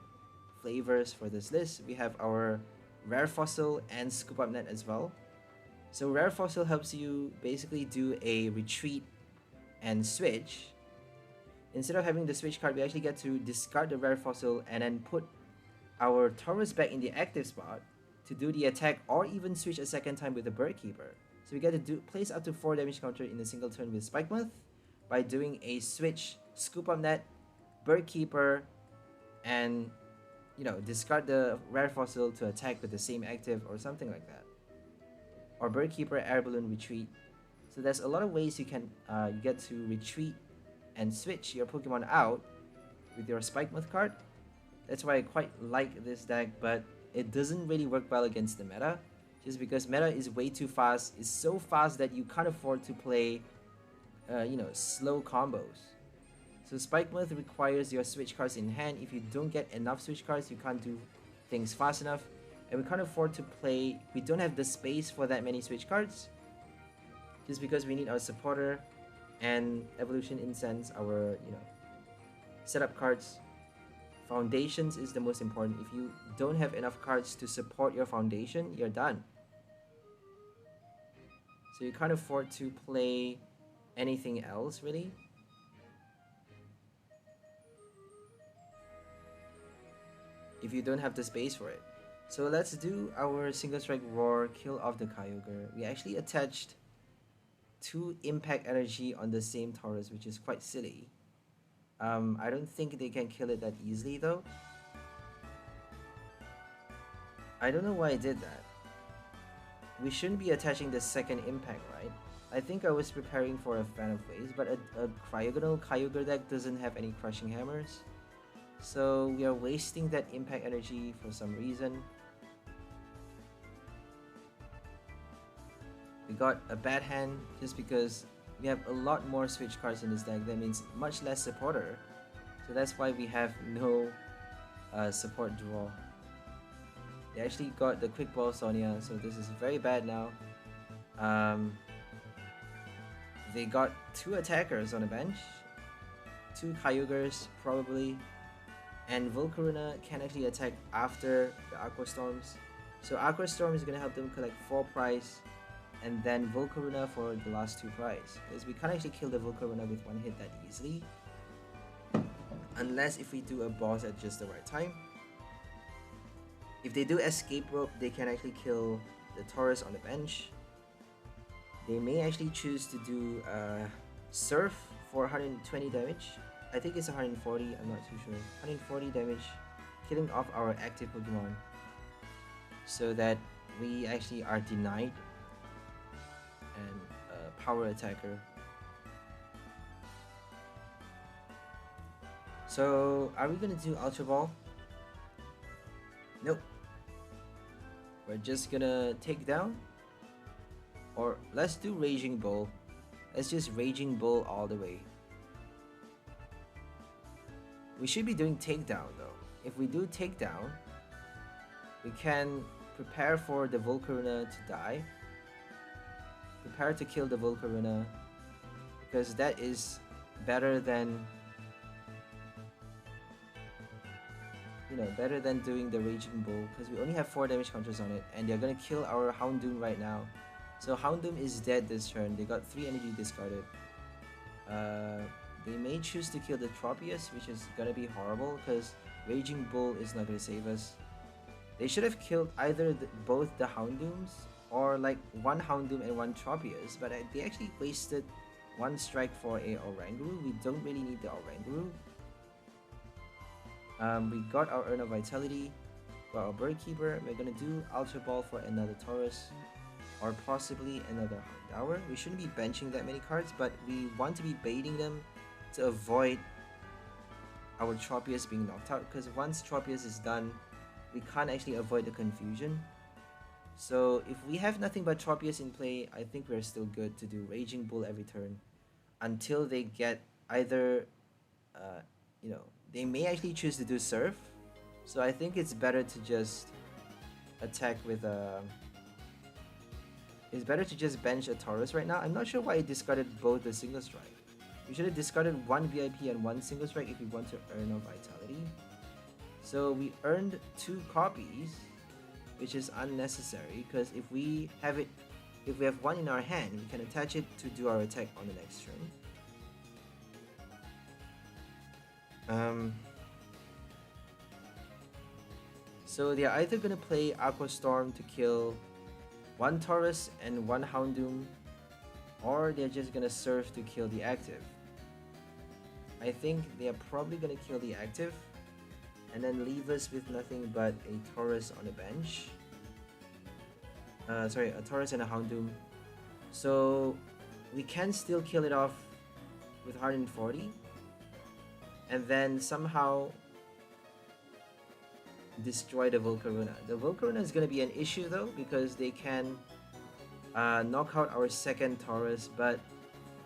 flavors for this list. We have our Rare Fossil and Scoop Up Net as well. So Rare Fossil helps you basically do a retreat and switch. Instead of having the switch card, we actually get to discard the Rare Fossil and then put our Tauros back in the active spot to do the attack, or even switch a second time with the Bird Keeper. So we get to place up to 4 damage counter in a single turn with Spikemuth by doing a switch, Scoop Up Net, Bird Keeper, and you know, discard the Rare Fossil to attack with the same active or something like that. Or Bird Keeper, Air Balloon, Retreat. So there's a lot of ways you can you get to retreat and switch your Pokemon out with your Spikemuth card. That's why I quite like this deck, but it doesn't really work well against the meta, just because meta is way too fast. It's so fast that you can't afford to play you know, slow combos. So Spikemuth requires your switch cards in hand. If you don't get enough switch cards, you can't do things fast enough. And we can't afford to play, we don't have the space for that many switch cards, just because we need our supporter and Evolution Incense, our, you know, setup cards. Foundations is the most important. If you don't have enough cards to support your foundation, you're done. So you can't afford to play anything else really. If you don't have the space for it. So let's do our Single Strike Roar, kill off the Kyogre. We actually attached 2 impact energy on the same Tauros, which is quite silly. I don't think they can kill it that easily though. I don't know why I did that. We shouldn't be attaching the second impact, right? I think I was preparing for a Fan of Waves, but a Cryogonal Kyogre deck doesn't have any Crushing Hammers. So we are wasting that impact energy for some reason. We got a bad hand just because we have a lot more switch cards in this deck. That means much less supporter. So that's why we have no support draw. They actually got the Quick Ball Sonia, so this is very bad now. They got 2 attackers on the bench. 2 Kyogres probably. And 𝘿𝐿𝐴 can actually attack after the Aqua Storms. So Aqua Storm is going to help them collect 4 prize, and then 𝘿𝐿𝐴 for the last 2 prize. Because we can't actually kill the 𝘿𝐿𝐴 with 1 hit that easily, unless if we do a boss at just the right time. If they do Escape Rope, they can actually kill the Tauros on the bench. They may actually choose to do Surf for 120 damage. I think it's 140, I'm not too sure. 140 damage, killing off our active Pokemon, so that we actually are denied and power attacker. So are we gonna do Ultra Ball? Nope. We're just gonna take down, or let's do Raging Bull. Let's just Raging Bull all the way. We should be doing takedown though. If we do takedown, we can prepare for the 𝘿𝐿𝐻𝓪𝓽𝓸𝓻 to die. Prepare to kill the 𝘿𝐿𝐻𝓪𝓽𝓸𝓻, because that is better than, you know, better than doing the Raging Bull, because we only have 4 damage counters on it, and they're gonna kill our Houndoom right now. So Houndoom is dead this turn. They got 3 energy discarded. They may choose to kill the Tropius, which is gonna be horrible because Raging Bull is not gonna save us. They should have killed either both the Houndooms or like one Houndoom and one Tropius, but they actually wasted 1 strike for a 𝘿𝐿𝐻𝓪𝓽𝓸𝓻. We don't really need the 𝘿𝐿𝐻𝓪𝓽𝓸𝓻. We got our Urn of Vitality, got our Bird Keeper. We're gonna do Ultra Ball for another Tauros, or possibly another Houndour. We shouldn't be benching that many cards, but we want to be baiting them to avoid our Tropius being knocked out, because once Tropius is done, we can't actually avoid the confusion. So if we have nothing but Tropius in play, I think we're still good to do Raging Bull every turn until they get either, you know, they may actually choose to do Surf. So I think it's better to just attack with it's better to just bench a Tauros right now. I'm not sure why I discarded both the Single Strike. We should have discarded 1 VIP and 1 Single Strike if we want to earn a Vitality. So we earned 2 copies, which is unnecessary, because if we have 1 in our hand, we can attach it to do our attack on the next turn. So they're either gonna play Aqua Storm to kill 1 Tauros and 1 Houndoom, or they're just gonna Surf to kill the active. I think they're probably gonna kill the active and then leave us with nothing but a Tauros on the bench. Sorry, a Tauros and a Houndoom. So we can still kill it off with 140 and then somehow destroy the 𝘿𝐿𝐻𝓪𝓽𝓸𝓻. The 𝘿𝐿𝐻𝓪𝓽𝓸𝓻 is going to be an issue though, because they can knock out our second Tauros, but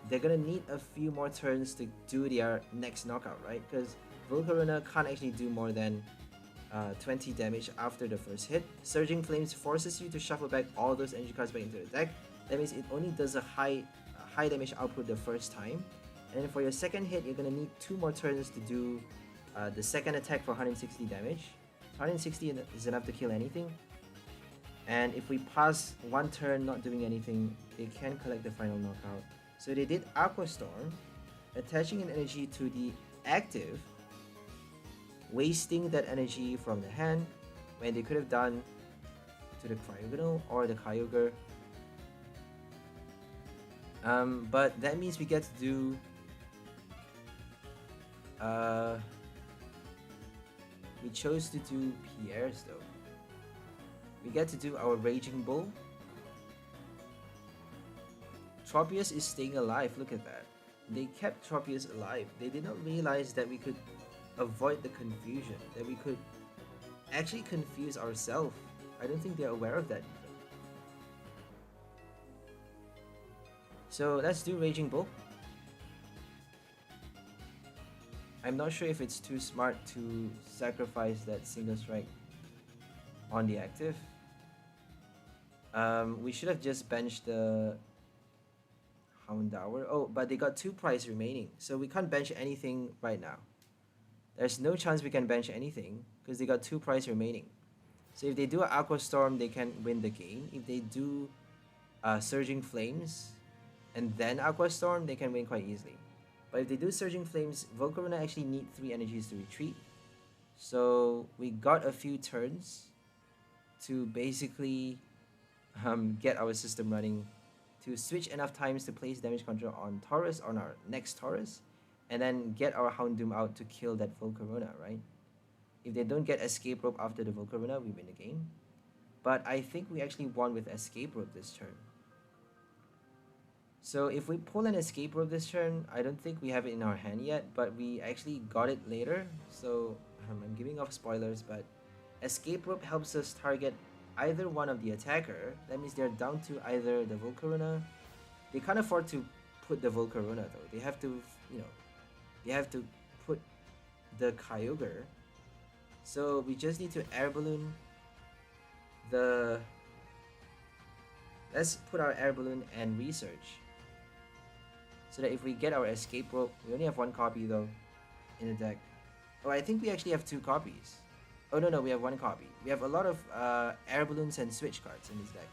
they're going to need a few more turns to do their next knockout, right? Because 𝘿𝐿𝐻𝓪𝓽𝓸𝓻 can't actually do more than 20 damage after the first hit. Surging Flames forces you to shuffle back all those energy cards back into the deck. That means it only does a high damage output the first time. And then for your second hit, you're going to need 2 more turns to do the second attack for 160 damage. 160 is enough to kill anything. And if we pass 1 turn not doing anything, they can collect the final knockout. So they did Aqua Storm, attaching an energy to the active, wasting that energy from the hand when they could have done to the Cryogonal or the Kyogre. But that means we get to do we chose to do Pierre's though. We get to do our Raging Bull. Tropius is staying alive, look at that. They kept Tropius alive. They did not realize that we could avoid the confusion, that we could actually confuse ourselves. I don't think they're aware of that even. So let's do Raging Bull. I'm not sure if it's too smart to sacrifice that Single Strike on the active. We should have just benched the Houndour. Oh, but they got 2 prize remaining, so we can't bench anything right now. There's no chance we can bench anything because they got 2 prize remaining. So if they do an Aqua Storm, they can win the game. If they do Surging Flames and then Aqua Storm, they can win quite easily. But if they do Surging Flames, 𝘿𝐿𝐻𝓪𝓽𝓸𝓻 actually need 3 energies to retreat. So we got a few turns to basically get our system running, to switch enough times to place damage control on Tauros, on our next Tauros, and then get our Houndoom out to kill that 𝘿𝐿𝐻𝓪𝓽𝓸𝓻, right? If they don't get Escape Rope after the 𝘿𝐿𝐻𝓪𝓽𝓸, we win the game. But I think we actually won with Escape Rope this turn. So if we pull an Escape Rope this turn, I don't think we have it in our hand yet, but we actually got it later. So I'm giving off spoilers, but Escape Rope helps us target either one of the attacker. That means they're down to either the 𝘿𝐿𝐻𝓪𝓽𝓸. They can't afford to put the 𝘿𝐿𝐻𝓪𝓽𝓸 though. They have to, you know, they have to put the Kyogre. So we just need to Air Balloon the... Let's put our Air Balloon and research. So that if we get our Escape Rope, we only have one copy though in the deck. Oh, I think we actually have 2 copies. Oh no, we have 1 copy. We have a lot of Air Balloons and Switch cards in this deck.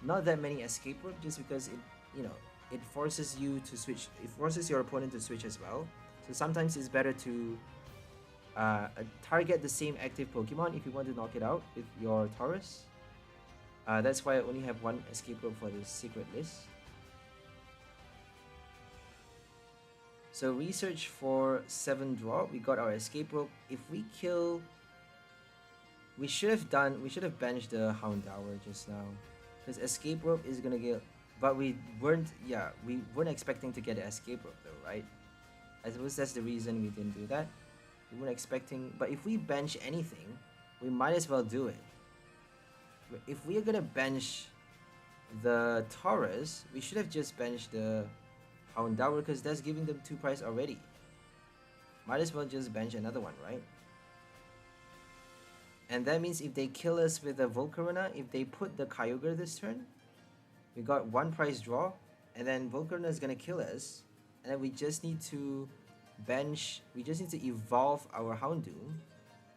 Not that many Escape Rope, just because it, you know, it forces you to switch. It forces your opponent to switch as well. So sometimes it's better to target the same active Pokemon if you want to knock it out with your Tauros. That's why I only have 1 Escape Rope for this secret list. So research for 7 draw. We got our Escape Rope. If we kill, we should have benched the Houndour just now, because Escape Rope is gonna get. But we weren't expecting to get an Escape Rope though, right? I suppose that's the reason we didn't do that. We weren't expecting. But if we bench anything, we might as well do it. If we are gonna bench the Tauros, we should have just benched the Houndour, because that's giving them 2 price already. Might as well just bench another one, right? And that means if they kill us with the 𝘿𝐿𝐻𝓪𝓽𝓸𝓻, if they put the Kyogre this turn, we got 1 price draw, and then 𝘿𝐿𝐻𝓪𝓽𝓸𝓻 is gonna kill us, and then we just need to bench. We just need to evolve our Houndoom,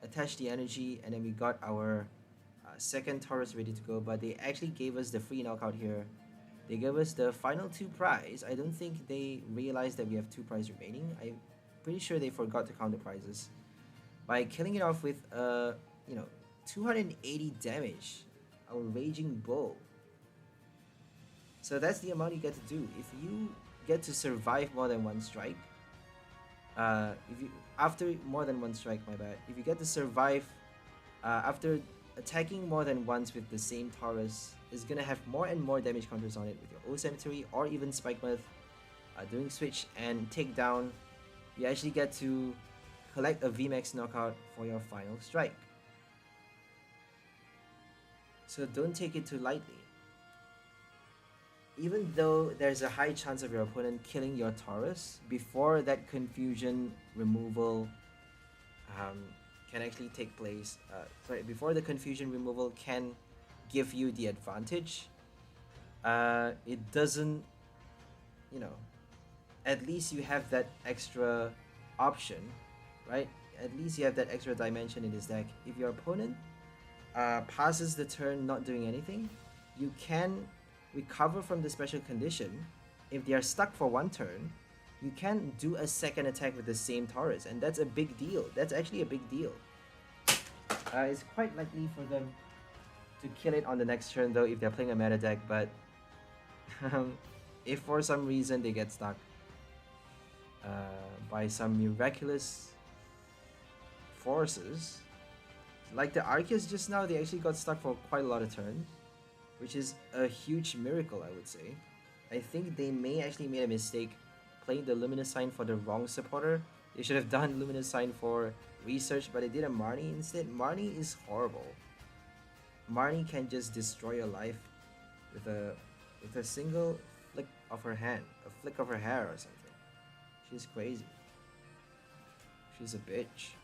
attach the energy, and then we got our second Tauros ready to go. But they actually gave us the free knockout here. They gave us the final 2 prize. I don't think they realized that we have 2 prize remaining. I'm pretty sure they forgot to count the prizes. By killing it off with 280 damage, our Raging Bull. So that's the amount you get to do. If you get to survive more than 1 strike, after more than 1 strike, my bad. If you get to survive after attacking more than once with the same Tauros, is gonna have more and more damage counters on it with your O-Cemetery or even Spike Mouth, doing switch and takedown. You actually get to collect a VMAX knockout for your final strike. So don't take it too lightly. Even though there's a high chance of your opponent killing your Tauros before that confusion removal can actually take place, before the confusion removal can give you the advantage, it doesn't, at least you have that extra option, right? At least you have that extra dimension in this deck. If your opponent passes the turn not doing anything, you can recover from the special condition. If they are stuck for 1 turn, you can do a second attack with the same Tauros, and that's a big deal. That's actually a big deal. It's quite likely for them to kill it on the next turn though if they're playing a meta deck, but if for some reason they get stuck by some miraculous forces, like the Arceus just now, they actually got stuck for quite a lot of turns, which is a huge miracle, I would say. I think they may actually made a mistake playing the Luminous Sign for the wrong supporter. They should have done Luminous Sign for research, but they did a Marnie instead. Marnie is horrible. Marnie can just destroy your life with a single flick of her hand, a flick of her hair or something. She's crazy. She's a bitch.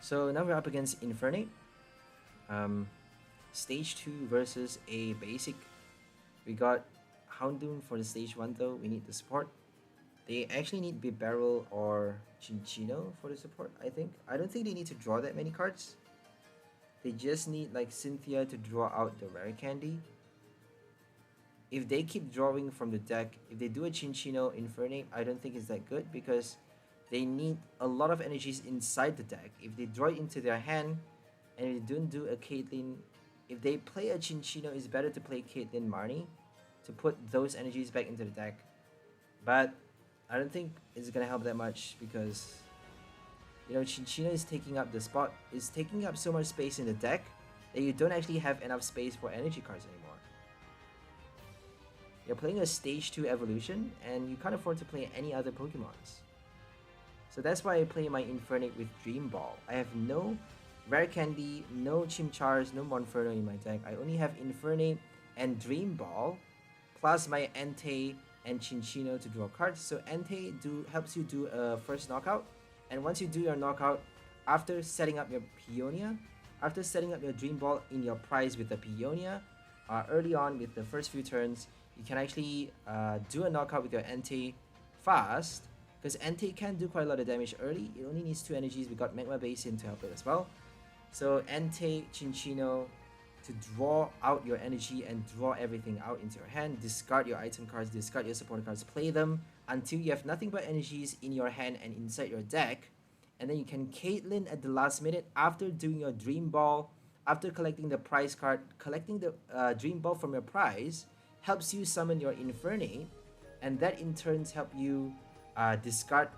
So now we're up against Infernape. Stage 2 versus a basic. We got Houndoom for the stage 1 though. We need the support. They actually need Bibarel or Chinchino for the support, I think. I don't think they need to draw that many cards. They just need like Cynthia to draw out the rare candy. If they keep drawing from the deck, if they do a Chinchino Infernape, I don't think it's that good because they need a lot of energies inside the deck. If they draw it into their hand and if they don't do a Caitlyn, if they play a Chinchino, it's better to play Caitlyn Marnie to put those energies back into the deck. But I don't think it's gonna help that much because Chinchino is taking up the spot, is taking up so much space in the deck that you don't actually have enough space for energy cards anymore. You're playing a stage 2 evolution and you can't afford to play any other Pokemons. So that's why I play my Infernape with Dream Ball. I have no Rare Candy, no Chimchars, no Monferno in my deck. I only have Infernape and Dream Ball, plus my Entei and Chinchino to draw cards. So Entei helps you do a first knockout, and once you do your knockout, after setting up your Peonia, after setting up your Dream Ball in your prize with the Peonia, early on with the first few turns, you can actually do a knockout with your Entei fast, because Entei can do quite a lot of damage early. It only needs 2 energies. We got Magma Basin to help it as well. So Entei, Chinchino to draw out your energy and draw everything out into your hand. Discard your item cards, discard your supporter cards, play them until you have nothing but energies in your hand and inside your deck. And then you can 𝘿𝐿𝐻𝓚 at the last minute after doing your Dream Ball, after collecting the prize card. Collecting the Dream Ball from your prize helps you summon your Infernape, and that in turns help you discard,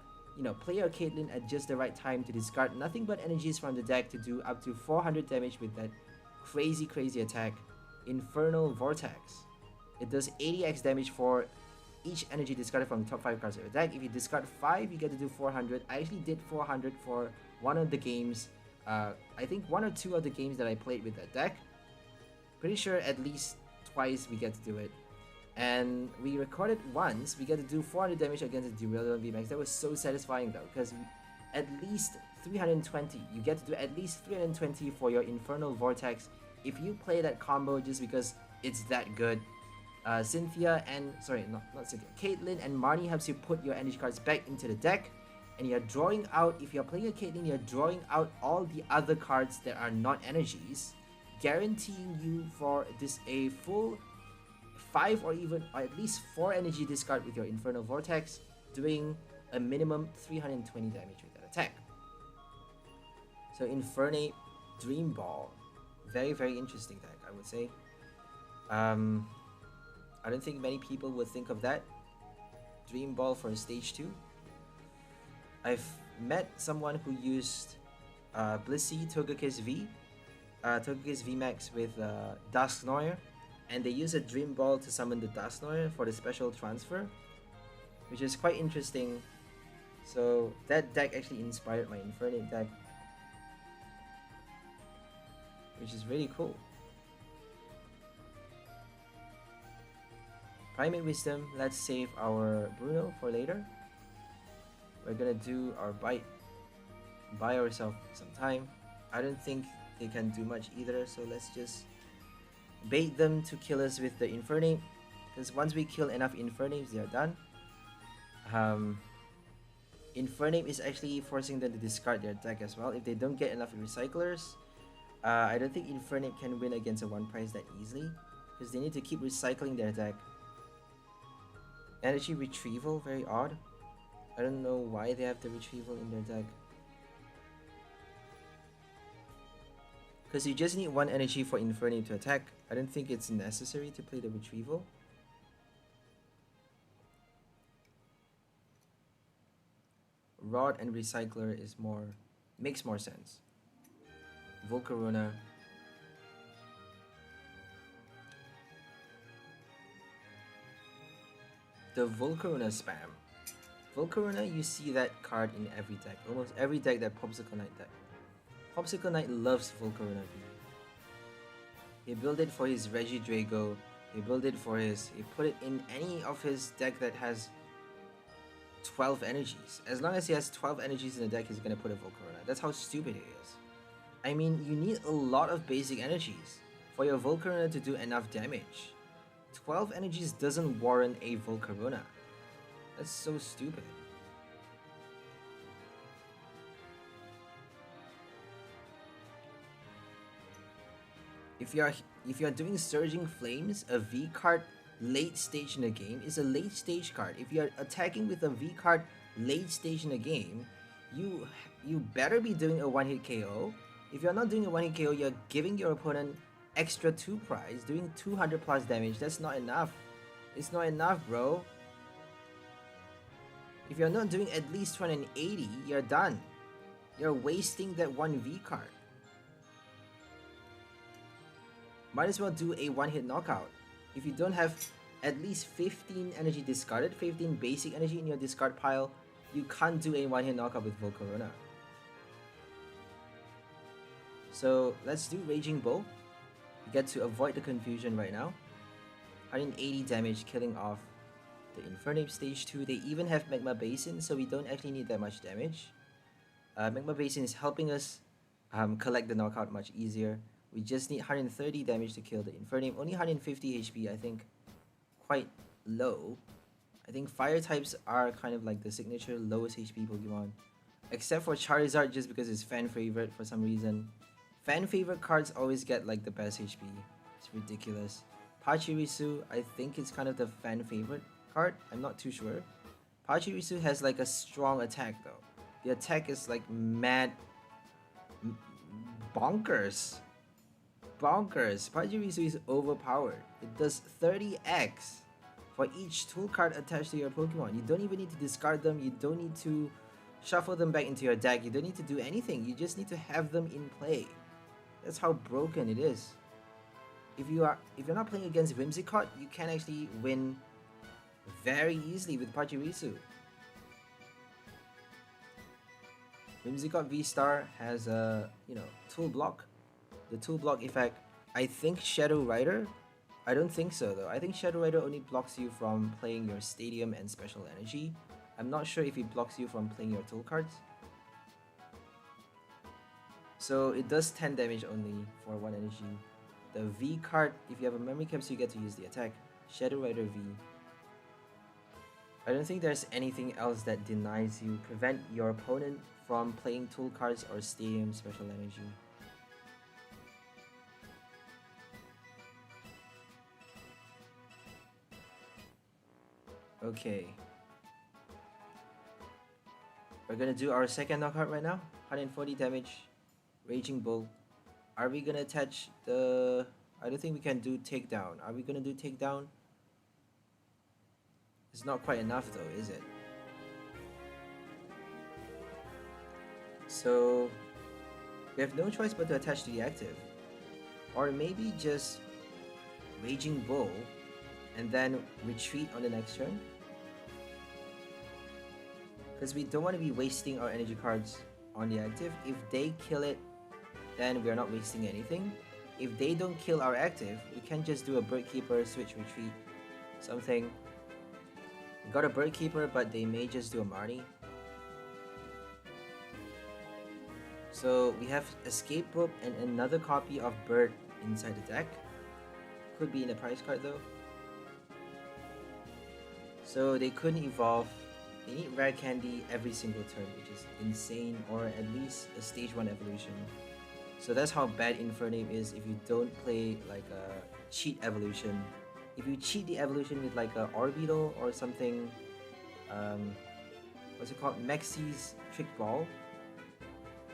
play your 𝘿𝐿𝐻𝓚 at just the right time to discard nothing but energies from the deck to do up to 400 damage with that crazy attack, Infernal Vortex. It does 80x damage for each energy discarded from the top 5 cards of your deck. If you discard 5, you get to do 400. I actually did 400 for one of the games. I think 1 or 2 of the games that I played with that deck. Pretty sure at least twice we get to do it. And we recorded once, we get to do 400 damage against the Brilliant VMAX. That was so satisfying though, because at least 320. You get to do at least 320 for your Infernal Vortex if you play that combo just because it's that good. Cynthia and, sorry, not Cynthia, 𝘿𝐿𝐻𝓚 and Marnie helps you put your energy cards back into the deck, and you're drawing out, if you're playing a 𝘿𝐿𝐻𝓚, you're drawing out all the other cards that are not energies, guaranteeing you for this a full 5 or at least 4 energy discard with your Infernal Vortex, doing a minimum 320 damage with that attack. So Infernape, Dream Ball, very interesting deck, I would say. I don't think many people would think of that. Dream Ball for stage 2. I've met someone who used Blissey 𝘿𝐿𝐻𝑉 VMAX with 𝘿𝐾𝐿𝓽𝓸𝓻, and they use a Dream Ball to summon the 𝘿𝐾𝓽𝓽𝓸𝓻 for the special transfer, which is quite interesting. So that deck actually inspired my Infernape deck, which is really cool. Primate Wisdom, let's save our Bruno for later. We're gonna do our bite, buy ourselves some time. I don't think they can do much either, so let's just bait them to kill us with the Infernape, because once we kill enough Infernapes, they are done. Infernape is actually forcing them to discard their deck as well. If they don't get enough recyclers, I don't think Infernape can win against a 1 prize that easily, because they need to keep recycling their deck. Energy Retrieval, very odd. I don't know why they have the Retrieval in their deck. Because you just need 1 energy for Infernape to attack. I don't think it's necessary to play the Retrieval. Rod and Recycler makes more sense. Volcarona. The Volcarona spam. Volcarona, you see that card in every deck. Almost every deck that Popsicle Knight deck. Popsicle Knight loves Volcarona V. He built it for his Regidrago. He built it for he put it in any of his deck that has 12 energies. As long as he has 12 energies in the deck, he's gonna put a Volcarona. That's how stupid it is. I mean, you need a lot of basic energies for your Volcarona to do enough damage. 12 energies doesn't warrant a Volcarona. That's so stupid. If you're doing Surging Flames, a V card late stage in the game is a late stage card. If you're attacking with a V card late stage in the game, you better be doing a 1-hit KO. If you're not doing a 1-hit KO, you're giving your opponent extra 2 prize, doing 200 plus damage. That's not enough. It's not enough, bro. If you're not doing at least 280, you're done. You're wasting that 1 V card. Might as well do a 1-hit knockout. If you don't have at least 15 energy discarded, 15 basic energy in your discard pile, you can't do a 1-hit knockout with Volcarona. So let's do Raging Bull. You get to avoid the confusion right now. 180 damage, killing off the Infernape stage 2. They even have Magma Basin, so we don't actually need that much damage. Magma Basin is helping us collect the knockout much easier. We just need 130 damage to kill the Infernape. Only 150 HP, I think, quite low. I think fire types are kind of like the signature lowest HP Pokemon. Except for Charizard, just because it's fan favorite for some reason. Fan favorite cards always get like the best HP. It's ridiculous. Pachirisu, I think it's kind of the fan favorite card. I'm not too sure. Pachirisu has like a strong attack though. The attack is like mad bonkers. Bonkers. Pachirisu is overpowered. It does 30x for each tool card attached to your Pokemon. You don't even need to discard them. You don't need to shuffle them back into your deck. You don't need to do anything. You just need to have them in play. That's how broken it is. If you're not playing against Whimsicott, you can actually win very easily with Pachirisu. Whimsicott VSTAR has a tool block. The tool block effect. I think Shadow Rider. I don't think so though. I think Shadow Rider only blocks you from playing your Stadium and Special Energy. I'm not sure if it blocks you from playing your tool cards. So it does 10 damage only for 1 energy. The V card, if you have a memory capsule, you get to use the attack. Shadow Rider V. I don't think there's anything else that denies you, prevent your opponent from playing tool cards or Stadium Special Energy. Okay. We're gonna do our second knockout right now. 140 damage. Raging Bull. Are we gonna attach the... I don't think we can do takedown. Are we gonna do takedown? It's not quite enough though, is it? So we have no choice but to attach to the active. Or maybe just Raging Bull and then retreat on the next turn. Because we don't want to be wasting our energy cards on the active. If they kill it, then we are not wasting anything. If they don't kill our active, we can just do a Bird Keeper, switch, retreat, something. We got a Bird Keeper, but they may just do a Marnie. So we have Escape Rope and another copy of Bird inside the deck. Could be in the prize card though. So they couldn't evolve. They need Rare Candy every single turn, which is insane, or at least a stage 1 evolution. So that's how bad Infernape is if you don't play like a cheat evolution. If you cheat the evolution with like a Orbital or something, what's it called? Maxie's Trick Ball.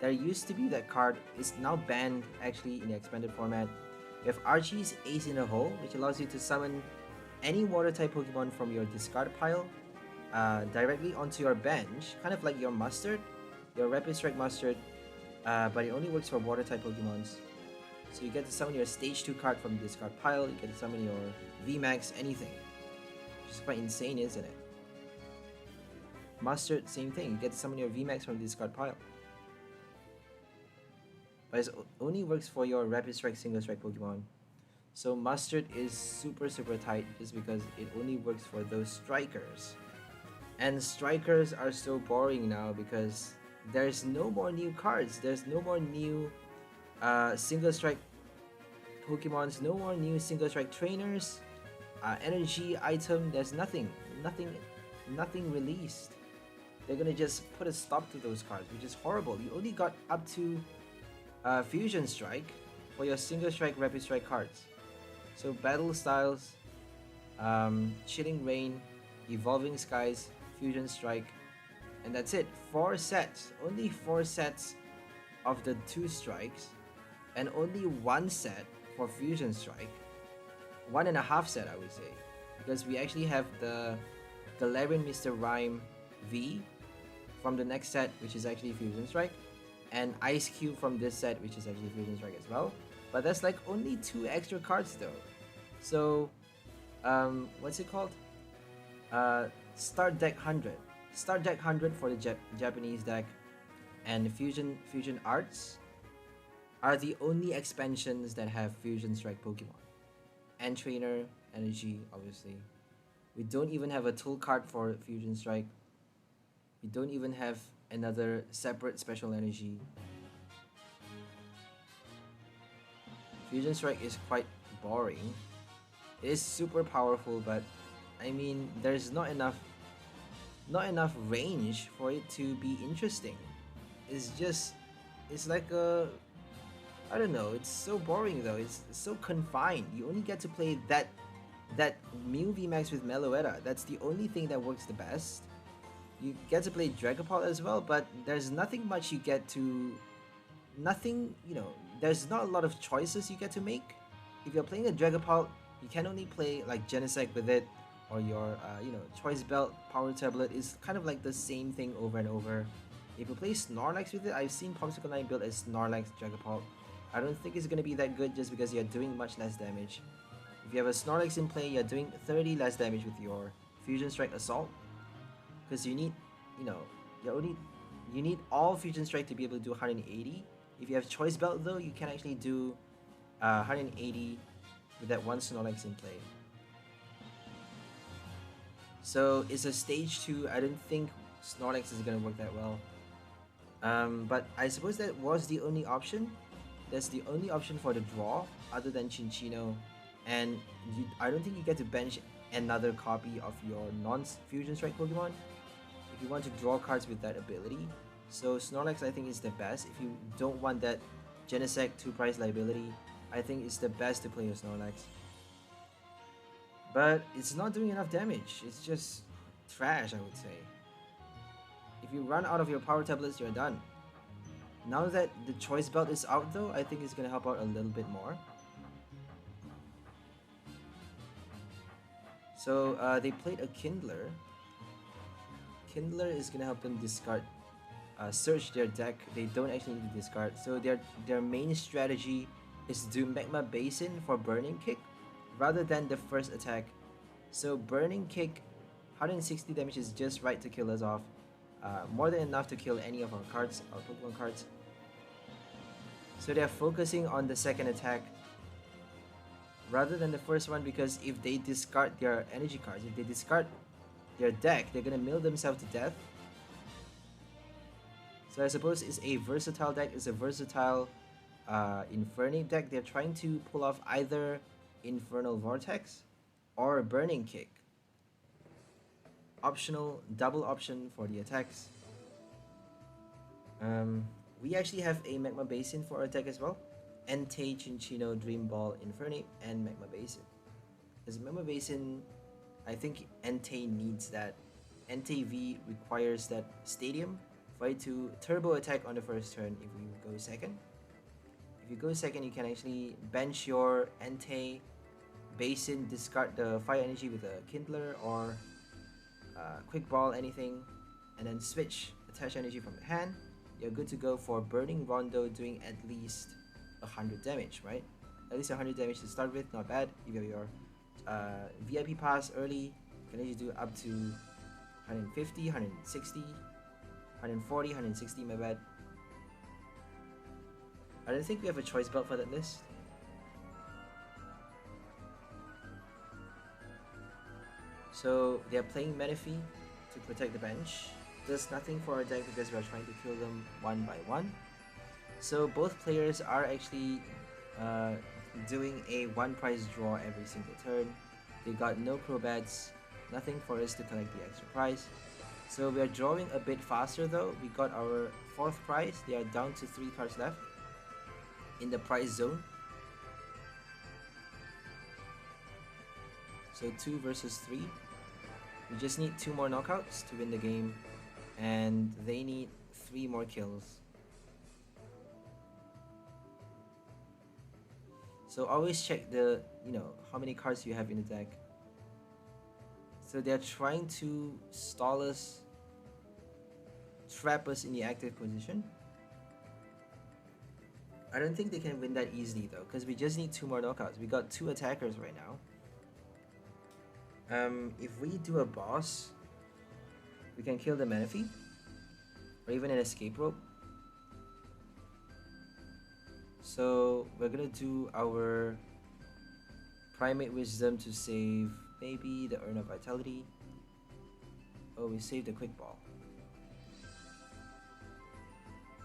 There used to be that card. It's now banned actually in the expanded format. You have Arceus Ace in a Hole, which allows you to summon any water type Pokemon from your discard pile directly onto your bench, kind of like your Mustard, your Rapid Strike Mustard, but it only works for water type Pokemons. So you get to summon your stage 2 card from the discard pile, you get to summon your VMAX, anything. Which is quite insane, isn't it? Mustard, same thing, you get to summon your VMAX from the discard pile. But it only works for your Rapid Strike, Single Strike Pokemon. So Mustard is super tight just because it only works for those strikers. And strikers are so boring now because there's no more new cards. There's no more new Single Strike Pokemons, no more new Single Strike trainers, energy item. There's nothing released. They're gonna just put a stop to those cards, which is horrible. You only got up to Fusion Strike for your Single Strike, Rapid Strike cards. So Battle Styles, Chilling Rain, Evolving Skies, Fusion Strike, and that's it. 4 sets. Only 4 sets of the 2 strikes, and only 1 set for Fusion Strike. 1.5 set, I would say, because we actually have the Galarian Mr. Rhyme V from the next set, which is actually Fusion Strike, and Ice Cube from this set, which is actually Fusion Strike as well. But that's like only 2 extra cards though. So, what's it called? Start Deck 100. Start Deck 100 for the Japanese deck, and Fusion Arts are the only expansions that have Fusion Strike Pokemon. And Trainer, Energy, obviously. We don't even have a tool card for Fusion Strike. We don't even have another separate special energy. Fusion Strike is quite boring. It is super powerful, but I mean, there's not enough range for it to be interesting. It's like a, I don't know, it's so boring though. It's so confined. You only get to play that Mew VMAX with Meloetta. That's the only thing that works the best. You get to play Dragapult as well, but there's nothing much you get to... there's not a lot of choices you get to make. If you're playing a Dragapult, you can only play like Genesect with it, or your, Choice Belt, Power Tablet is kind of like the same thing over and over. If you play Snorlax with it, I've seen Popsicle 9 build as Snorlax Dragapult. I don't think it's going to be that good just because you're doing much less damage. If you have a Snorlax in play, you're doing 30 less damage with your Fusion Strike Assault. Because you need, you need all Fusion Strike to be able to do 180. If you have Choice Belt though, you can actually do 180 with that one Snorlax in play. So it's a stage 2. I don't think Snorlax is going to work that well. But I suppose that was the only option. That's the only option for the draw other than Chinchino. And I don't think you get to bench another copy of your non-Fusion Strike Pokemon if you want to draw cards with that ability. So Snorlax I think is the best. If you don't want that Genesect 2-price liability, I think it's the best to play your Snorlax. But it's not doing enough damage. It's just trash, I would say. If you run out of your power tablets, you're done. Now that the Choice Belt is out though, I think it's going to help out a little bit more. So they played a Kindler. Kindler is going to help them discard, search their deck. They don't actually need to discard. So their main strategy is to do Magma Basin for Burning Kick rather than the first attack. So Burning Kick, 160 damage is just right to kill us off. More than enough to kill any of our cards, our Pokemon cards. So they're focusing on the second attack rather than the first one, because if they discard their energy cards, if they discard their deck, they're gonna mill themselves to death. So I suppose it's a versatile deck. It's a versatile Infernape deck. They're trying to pull off either Infernal Vortex or Burning Kick. Optional, double option for the attacks. We actually have a Magma Basin for our deck as well. Entei, Chinchino, Dream Ball, Infernape, and Magma Basin. Because Magma Basin, I think Entei needs that. Entei V requires that Stadium for it to turbo attack on the first turn if you go second. If you go second, you can actually bench your Entei, Basin, discard the Fire Energy with a Kindler or Quick Ball, anything, and then switch attach energy from the hand. You're good to go for Burning Rondo, doing at least 100 damage, right? At least 100 damage to start with, not bad. If you have your VIP pass early, you can actually do up to 150, 160, 140, 160, my bad. I don't think we have a Choice Belt for that list. So they're playing Manaphy to protect the bench. Does nothing for our deck because we are trying to kill them one by one. So both players are actually doing a one-price draw every single turn. They got no Crobats, nothing for us to collect the extra prize. So we are drawing a bit faster though. We got our 4th prize. They are down to 3 cards left in the prize zone. So 2 versus 3. We just need 2 more knockouts to win the game, and they need 3 more kills. So always check the, how many cards you have in the deck. So they're trying to stall us, trap us in the active position. I don't think they can win that easily though, because we just need 2 more knockouts. We got 2 attackers right now. If we do a boss, we can kill the Manaphy, or even an escape rope. So we're gonna do our Primate Wisdom to save maybe the Urn of Vitality. Oh, we saved the Quick Ball.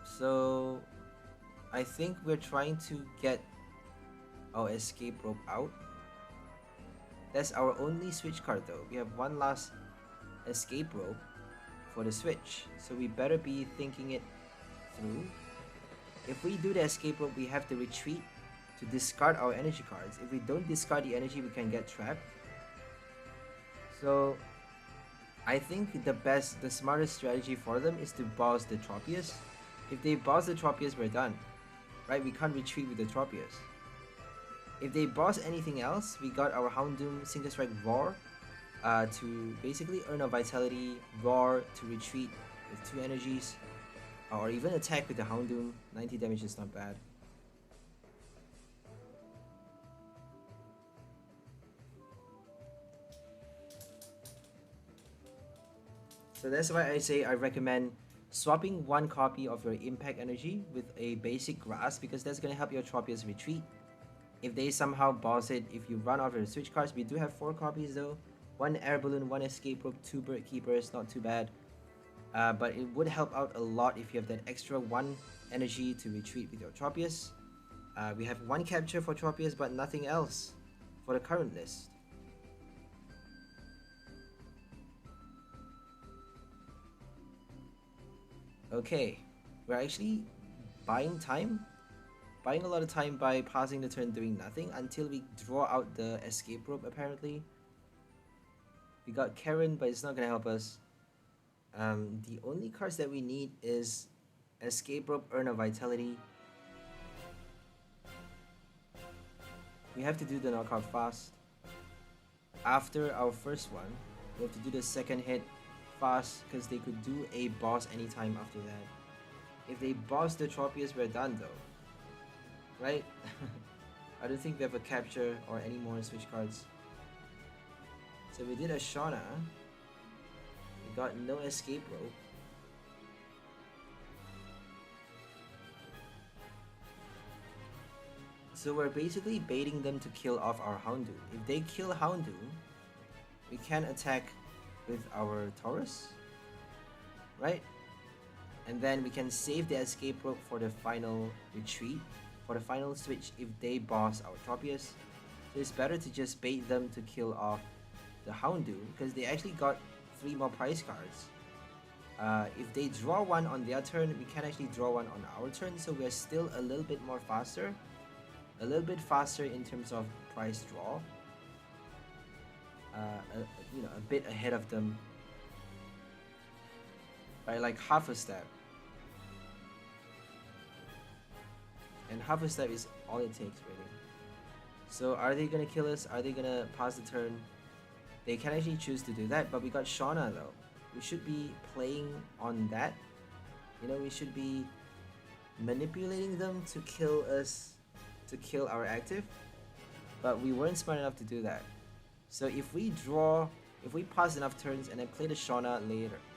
So I think we're trying to get our Escape Rope out. That's our only switch card though. We have one last Escape Rope for the switch, so we better be thinking it through. If we do the Escape Rope, we have to retreat to discard our energy cards. If we don't discard the energy, we can get trapped. So I think the smartest strategy for them is to boss the Tropius. If they boss the Tropius, we're done. Right? We can't retreat with the Tropius. If they boss anything else, we got our Houndoom Single Strike Roar to basically earn a Vitality, Roar to retreat with 2 energies, or even attack with the Houndoom. 90 damage is not bad. So that's why I say I recommend swapping 1 copy of your Impact Energy with a basic Grass, because that's going to help your Tropius retreat. If they somehow boss it, if you run off your switch cards, we do have 4 copies though. 1 Air Balloon, 1 Escape Rope, 2 Bird Keepers, not too bad. But it would help out a lot if you have that extra 1 energy to retreat with your Tropius. We have 1 capture for Tropius, but nothing else for the current list. Okay, we're actually buying time. Buying a lot of time by passing the turn doing nothing until we draw out the Escape Rope apparently. We got Karen, but it's not gonna help us. The only cards that we need is Escape Rope, Urn of Vitality. We have to do the knockout fast. After our first one, we have to do the second hit fast because they could do a boss anytime after that. If they boss the Tropius, we're done though. Right? I don't think we have a capture or any more switch cards. So we did a Shauna. We got no Escape Rope. So we're basically baiting them to kill off our Houndoom. If they kill Houndoom, we can attack with our Tauros, right? And then we can save the Escape Rope for the final retreat, for the final switch if they boss our Tropius. So it's better to just bait them to kill off the Houndoom, because they actually got 3 more prize cards. If they draw 1 on their turn, we can actually draw 1 on our turn, so we're still a little bit more faster. A little bit faster in terms of prize draw. You know, a bit ahead of them by like half a step. And half a step is all it takes, really. So are they gonna kill us? Are they gonna pass the turn? They can actually choose to do that, but we got Shauna though. We should be playing on that. You know, we should be manipulating them to kill us, to kill our active. But we weren't smart enough to do that. So if we pass enough turns and then play the Shauna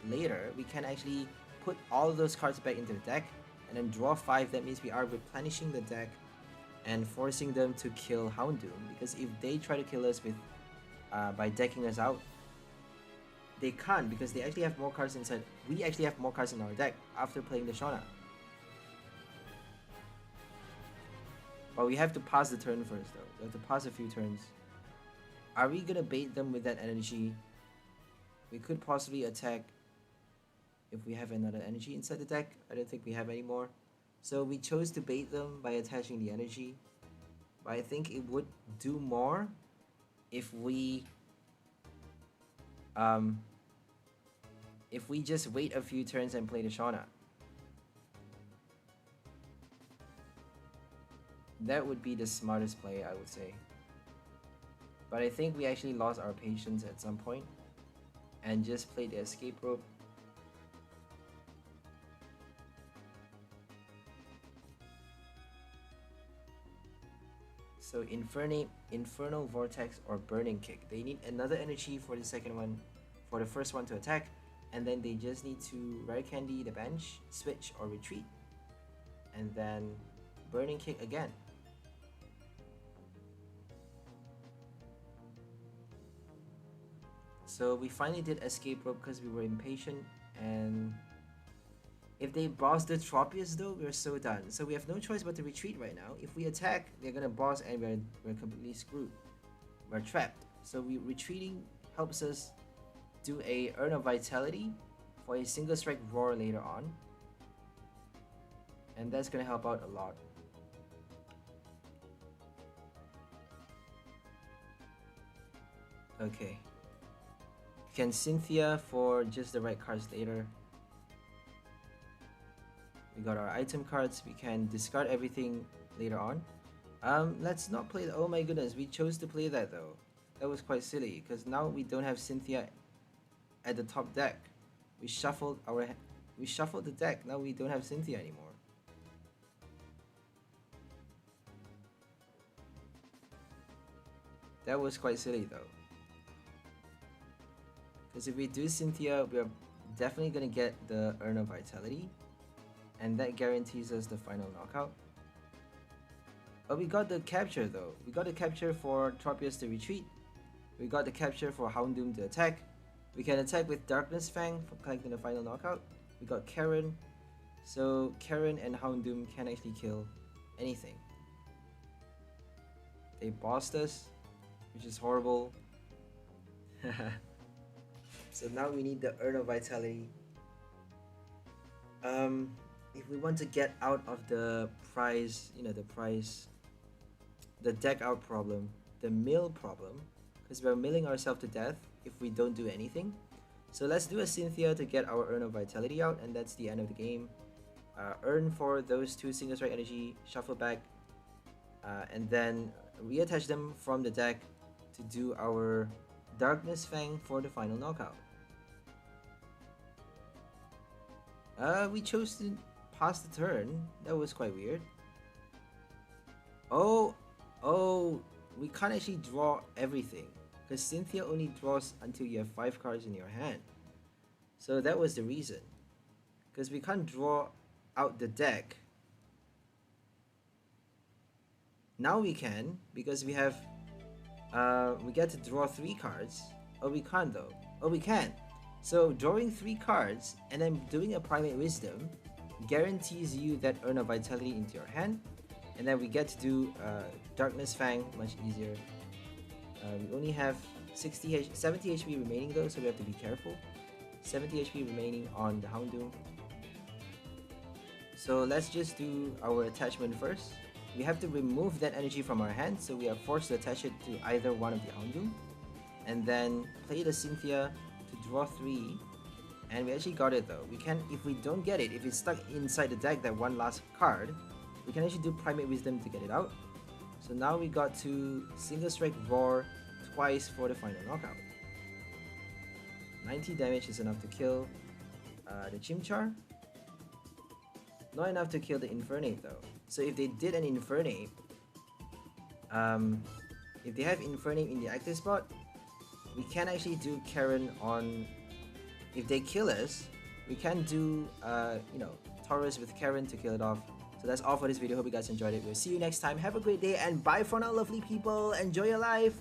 later, we can actually put all of those cards back into the deck and then draw 5. That means we are replenishing the deck and forcing them to kill Houndoom, because if they try to kill us with by decking us out, they can't, because they actually have more cards inside. We actually have more cards in our deck after playing the Shauna. But we have to pass the turn first though. We have to pass a few turns. Are we gonna bait them with that energy? We could possibly attack if we have another energy inside the deck. I don't think we have any more. So we chose to bait them by attaching the energy. But I think it would do more if we just wait a few turns and play the Shauna. That would be the smartest play, I would say. But I think we actually lost our patience at some point and just played the Escape Rope. So Infernal Vortex or Burning Kick. They need another energy for the second one, for the first one to attack, and then they just need to Rare Candy the bench, switch or retreat, and then Burning Kick again. So we finally did escape rope because we were impatient, and if they boss the Tropius though, we're so done. So we have no choice but to retreat right now. If we attack, they're gonna boss and we're completely screwed. We're trapped. So retreating helps us do a Urn of Vitality for a Single Strike Roar later on. And that's gonna help out a lot. Okay. Can Cynthia for just the right cards later. We got our item cards. We can discard everything later on. Let's not play the, oh my goodness, we chose to play that though. That was quite silly because now we don't have Cynthia at the top deck. We shuffled the deck. Now we don't have Cynthia anymore. That was quite silly though. Because if we do Cynthia, we're definitely gonna get the Urn of Vitality. And that guarantees us the final knockout. But we got the capture though. We got the capture for Tropius to retreat. We got the capture for Houndoom to attack. We can attack with Darkness Fang for collecting the final knockout. We got Karen. So Karen and Houndoom can actually kill anything. They bossed us, which is horrible. So now we need the Urn of Vitality. If we want to get out of the prize, the deck out problem, the mill problem, because we're milling ourselves to death if we don't do anything. So let's do a Cynthia to get our Urn of Vitality out, and that's the end of the game. Earn for those two Single Strike energy, shuffle back, and then reattach them from the deck to do our Darkness Fang for the final knockout. We chose to pass the turn. That was quite weird. Oh, we can't actually draw everything because Cynthia only draws until you have 5 cards in your hand. So that was the reason. Because we can't draw out the deck. Now we can because we have we get to draw 3 cards. Oh, we can't though. Oh, we can. So drawing 3 cards and then doing a Primate Wisdom guarantees you that Urn of Vitality into your hand, and then we get to do Darkness Fang much easier. We only have 70 HP remaining though, so we have to be careful. 70 HP remaining on the Houndoom. So let's just do our attachment first. We have to remove that energy from our hand, so we are forced to attach it to either one of the Houndoom, and then play the Cynthia to draw 3. And we actually got it though. We can, if we don't get it, if it's stuck inside the deck, that one last card, we can actually do Primate Wisdom to get it out. So now we got to Single Strike Roar twice for the final knockout. 90 damage is enough to kill the Chimchar. Not enough to kill the Infernape though. So if they did an Infernape, if they have Infernape in the active spot, we can actually do Karen on. If they kill us, we can do Tauros with Karen to kill it off. So that's all for this video. Hope you guys enjoyed it. We'll see you next time. Have a great day and bye for now, lovely people. Enjoy your life.